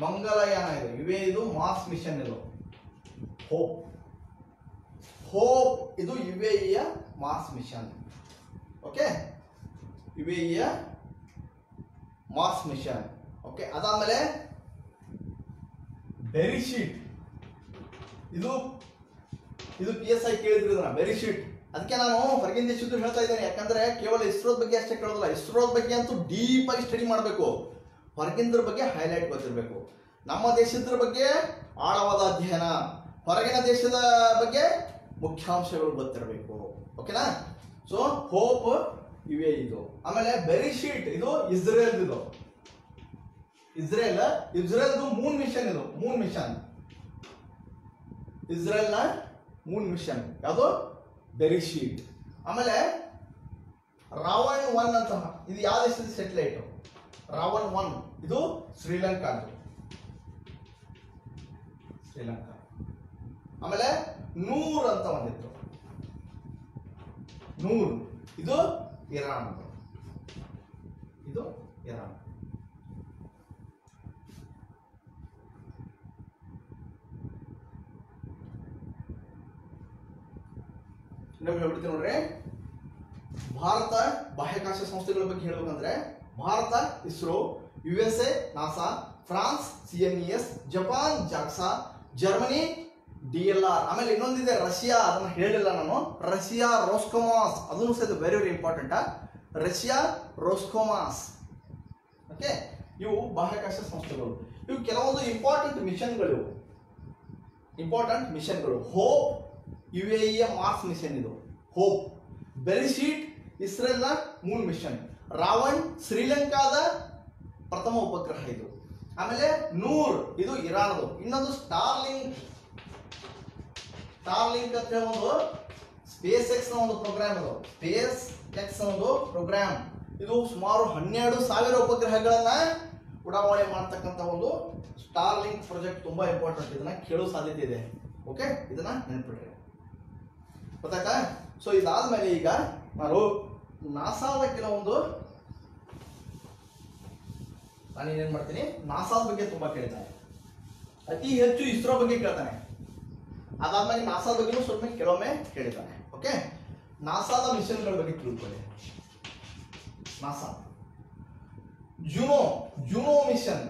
ಮಂಗಲಯಾನ. ಇದು UAE ಇದು ಮಾರ್ಸ್ ಮಿಷನ್. ಇದು ಹೋಪ್ ಇದು UAEಯ ಮಾರ್ಸ್ ಮಿಷನ್. ಓಕೆ. UAEಯ ಮಾರ್ಸ್ ಮಿಷನ್. ಓಕೆ. ಅದಾದ್ಮೇಲೆ ಬೆರಿಶೀಟ್. ಇದು PSI ಕೇಳಿದ್ರು ಇದನ್ನ, ಬೆರಿಶೀಟ್. ಅದಕ್ಕೆ ನಾನು ಹೊರಗಿನ ದೇಶದ್ದು ಹೇಳ್ತಾ ಇದ್ದೇನೆ. ಯಾಕಂದ್ರೆ ಕೇವಲ ಇಸ್ರೋದ ಬಗ್ಗೆ ಅಷ್ಟೇ ಕೇಳೋದಿಲ್ಲ. ಇಸ್ರೋದ ಬಗ್ಗೆ ಅಂತೂ ಡೀಪ್ ಆಗಿ ಸ್ಟಡಿ ಮಾಡಬೇಕು. ಹೊರಗಿನದ್ರ ಬಗ್ಗೆ ಹೈಲೈಟ್ ಗೊತ್ತಿರಬೇಕು. ನಮ್ಮ ದೇಶದ ಬಗ್ಗೆ ಆಳವಾದ ಅಧ್ಯಯನ, ಹೊರಗಿನ ದೇಶದ ಬಗ್ಗೆ ಮುಖ್ಯಾಂಶಗಳು ಗೊತ್ತಿರಬೇಕು. ಓಕೆನಾ? ಸೊ ಹೋಪ್ UAE ಇದು. ಆಮೇಲೆ ಬೆರಿಶೀಟ್ ಇದು ಇಸ್ರೇಲ್ದು. ಇಸ್ರೇಲ್ದು ಮೂನ್ ಮಿಷನ್. ಇದು ಇಸ್ರೇಲ್ನ ಮೂನ್ ಮಿಷನ್ ಯಾವುದು? ಬೆರಿಶೀಟ್. ಆಮೇಲೆ ರಾವಣ್ 1 ಅಂತ, ಇದು ಯಾವ ದೇಶದ ಸ್ಯಾಟಲೈಟ್? ರಾವಣ್ 1 ಇದು ಶ್ರೀಲಂಕಾ. ಆಮೇಲೆ ನೂರ್ ಅಂತ ಒಂದಿತ್ತು. ನೂರ್ ಇದು ಇರಾನ್. ಇನ್ನೊಮ್ಮೆ ಹೇಳ್ಬಿಡ್ತೀನಿ ನೋಡ್ರಿ. ಭಾರತ ಬಾಹ್ಯಾಕಾಶ ಸಂಸ್ಥೆಗಳ ಬಗ್ಗೆ ಹೇಳ್ಬೇಕಂದ್ರೆ Bharat ISRO, USA NASA, France CNES, Japan ಜಾಕ್ಸಾ, Germany DLR, ಆಮೇಲೆ ಇನ್ನೊಂದಿದೆ ರಷ್ಯಾ, ಅದನ್ನ ಹೇಳಿಲ್ಲ ನಾನು, ರಷ್ಯಾ ರೋಸ್ಕೊಮಾಸ್, ಅದನ್ನು ಸಹಿತ very very important. Russia Roscosmos. Okay, ಇವು ಬಾಹ್ಯಾಕಾಶ ಸಂಸ್ಥೆಗಳು. ಇವು ಕೆಲವೊಂದು ಇಂಪಾರ್ಟೆಂಟ್ ಮಿಷನ್ಗಳು. ಹೋಪ್ UAE ಮಾರ್ಸ್ ಮಿಷನ್, ಇದು ಹೋಪ್. ಬೆರಿಶೀಟ್ ಇಸ್ರೇಲ್ನ ಮೂನ್ ಮಿಷನ್. ರಾವಣ್ ಶ್ರೀಲಂಕಾದ ಪ್ರಥಮ ಉಪಗ್ರಹ ಇದು. ಆಮೇಲೆ ನೂರ್ ಇದು ಇರಾನ್ದು. ಇನ್ನೊಂದು ಸ್ಟಾರ್ಲಿಂಕ್ ಅಂತ ಹೇಳಿ ಒಂದು ಸ್ಪೇಸ್ ಎಕ್ಸ್ ನ ಒಂದು ಪ್ರೋಗ್ರಾಮ್. ಇದು ಸುಮಾರು 12,000 ಉಪಗ್ರಹಗಳನ್ನ ಉಡಾವಣೆ ಮಾಡತಕ್ಕಂತ ಒಂದು ಸ್ಟಾರ್ಲಿಂಕ್ ಪ್ರಾಜೆಕ್ಟ್. ತುಂಬಾ ಇಂಪಾರ್ಟೆಂಟ್, ಇದನ್ನ ಕೇಳೋ ಸಾಧ್ಯತೆ ಇದೆ. ಓಕೆ, ಇದನ್ನ ನೆನಪಿಡ್ರಿ, ಗೊತ್ತಾಯ್ತಾ? ಸೊ ಇದಾದ್ಮೇಲೆ ಈಗ ನಾನು ನಾಸಾದ ಕೆಲವೊಂದು ನಾನೇನೇನ್ ಮಾಡ್ತೀನಿ, ನಾಸಾದ ಬಗ್ಗೆ ತುಂಬಾ ಕೇಳ್ತಾನೆ, ಅತಿ ಹೆಚ್ಚು ಇಸ್ರೋ ಬಗ್ಗೆ ಕೇಳ್ತಾನೆ. ಅದಾದ್ಮೇಲೆ ನಾಸಾದ ಬಗ್ಗೆ ಸ್ವಲ್ಪ ಕೆಲವೊಮ್ಮೆ ಕೇಳಿದ್ದಾನೆ. ಓಕೆ, ನಾಸಾದ ಮಿಷನ್ಗಳ ಬಗ್ಗೆ ತಿಳ್ಕೊಳ್ಳಿ. ನಾಸಾ ಜೂನೋ ಮಿಷನ್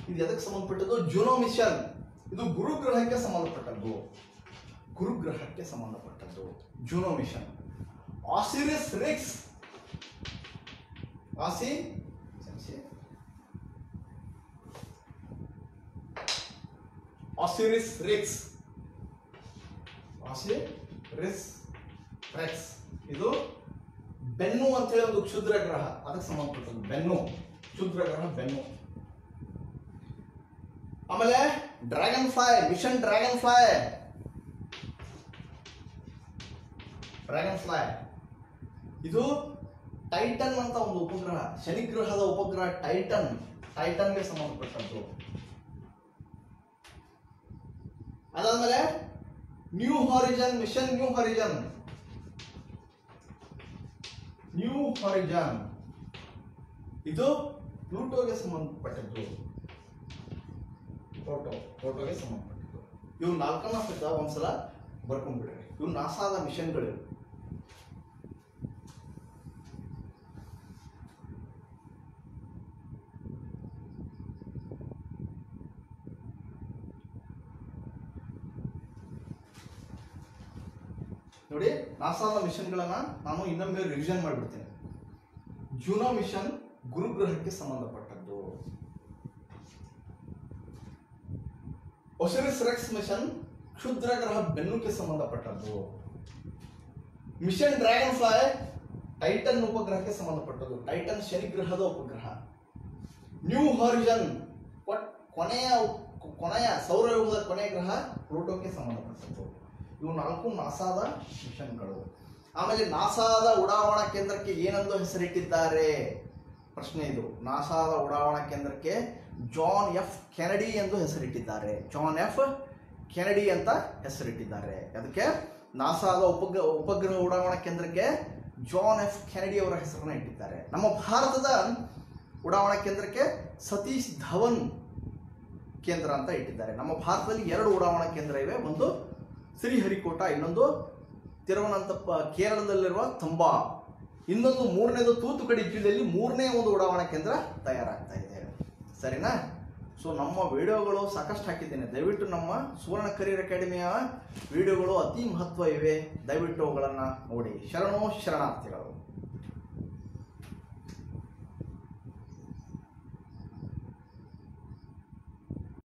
ಇದು ಎದಕ್ಕೆ ಸಂಬಂಧಪಟ್ಟದ್ದು? ಜೂನೋ ಮಿಷನ್ ಇದು ಗುರುಗ್ರಹಕ್ಕೆ ಸಂಬಂಧಪಟ್ಟದ್ದು. Juno mission. ಆಸಿರಿಸ್ ರಿಕ್ಸ್ ಇದು ಬೆನ್ನು ಅಂತ ಹೇಳಿ ಒಂದು ಕ್ಷುದ್ರ ಗ್ರಹ, ಅದಕ್ಕೆ ಸಂಬಂಧಪಟ್ಟದ್ದು. ಕ್ಷುದ್ರ ಗ್ರಹ ಬೆನ್ನು. ಆಮೇಲೆ ಮಿಷನ್ ಡ್ರ್ಯಾಗನ್ ಫ್ಲೈ ಇದು ಟೈಟನ್ ಅಂತ ಒಂದು ಉಪಗ್ರಹ, ಶನಿಗ್ರಹದ ಉಪಗ್ರಹ ಟೈಟನ್ಗೆ ಸಂಬಂಧಪಟ್ಟದ್ದು. ಅದಾದ್ಮೇಲೆ ಮಿಷನ್ ನ್ಯೂ ಹಾರಿಜಾನ್ ಇದು ಪ್ಲೂಟೋಗೆ ಸಂಬಂಧಪಟ್ಟದ್ದು. ಪ್ಲೂಟೋಗೆ ಸಂಬಂಧಪಟ್ಟದ್ದು. ಇವು 4 ಸಹಿತ ಒಂದ್ಸಲ ಬರ್ಕೊಂಡ್ಬಿಡ್ರಿ. ಇವು ನಾಸಾದ ಮಿಷನ್ಗಳು. ನೋಡಿ, ನಾಸಾದ ಮಿಷನ್ಗಳನ್ನ ನಾನು ಇನ್ನೊಮ್ಮೆ ರಿವಿಷನ್ ಮಾಡಿಬಿಡ್ತೇನೆ. ಜೂನೋ ಮಿಷನ್ ಗುರುಗ್ರಹಕ್ಕೆ ಸಂಬಂಧಪಟ್ಟದ್ದು. ಒಸಿರಿಸ್ ರೆಕ್ಸ್ ಮಿಷನ್ ಕ್ಷುದ್ರ ಗ್ರಹ ಬೆನ್ನುಕ್ಕೆ ಸಂಬಂಧಪಟ್ಟದ್ದು. ಮಿಷನ್ ಡ್ರ್ಯಾಗನ್ ಫ್ಲೈ ಟೈಟನ್ ಉಪಗ್ರಹಕ್ಕೆ ಸಂಬಂಧಪಟ್ಟದ್ದು. ಟೈಟನ್ ಶನಿಗ್ರಹದ ಉಪಗ್ರಹ. ನ್ಯೂ ಹಾರಿಜನ್ ಕೊನೆಯ ಸೌರಯುಗದ ಕೊನೆಯ ಗ್ರಹ ಪ್ಲೂಟೋಕ್ಕೆ ಸಂಬಂಧಪಟ್ಟದ್ದು. ಇವು 4 ನಾಸಾದ ಮಿಷನ್ಗಳು. ಆಮೇಲೆ ನಾಸಾದ ಉಡಾವಣಾ ಕೇಂದ್ರಕ್ಕೆ ಏನೆಂದು ಹೆಸರಿಟ್ಟಿದ್ದಾರೆ? ಪ್ರಶ್ನೆ ಇದು. ನಾಸಾದ ಉಡಾವಣಾ ಕೇಂದ್ರಕ್ಕೆ ಜಾನ್ ಎಫ್ ಕೆನಡಿ ಎಂದು ಹೆಸರಿಟ್ಟಿದ್ದಾರೆ. ಅದಕ್ಕೆ ನಾಸಾದ ಉಪಗ್ರಹ ಉಡಾವಣಾ ಕೇಂದ್ರಕ್ಕೆ ಜಾನ್ ಎಫ್ ಕೆನಡಿ ಅವರ ಹೆಸರನ್ನ ಇಟ್ಟಿದ್ದಾರೆ. ನಮ್ಮ ಭಾರತದ ಉಡಾವಣಾ ಕೇಂದ್ರಕ್ಕೆ ಸತೀಶ್ ಧವನ್ ಕೇಂದ್ರ ಅಂತ ಇಟ್ಟಿದ್ದಾರೆ. ನಮ್ಮ ಭಾರತದಲ್ಲಿ 2 ಉಡಾವಣಾ ಕೇಂದ್ರ ಇವೆ. ಒಂದು ಶ್ರೀಹರಿಕೋಟ, ಇನ್ನೊಂದು ಕೇರಳದಲ್ಲಿರುವ ತಂಬಾ, ಇನ್ನೊಂದು 3ನೇದು ತೂತುಕಡಿ ಜಿಲ್ಲೆಯಲ್ಲಿ 3ನೇ ಒಂದು ಉಡಾವಣಾ ಕೇಂದ್ರ ತಯಾರಾಗ್ತಾ ಇದೆ. ಸರಿನಾ? ಸೊ ನಮ್ಮ ವಿಡಿಯೋಗಳು ಸಾಕಷ್ಟು ಹಾಕಿದ್ದೇನೆ. ದಯವಿಟ್ಟು ನಮ್ಮ ಸುವರ್ಣ ಕರಿಯರ್ ಅಕಾಡೆಮಿಯ ವಿಡಿಯೋಗಳು ಅತಿ ಮಹತ್ವ ಇವೆ. ದಯವಿಟ್ಟು ಅವುಗಳನ್ನು ನೋಡಿ. ಶರಣಾರ್ಥಿಗಳು.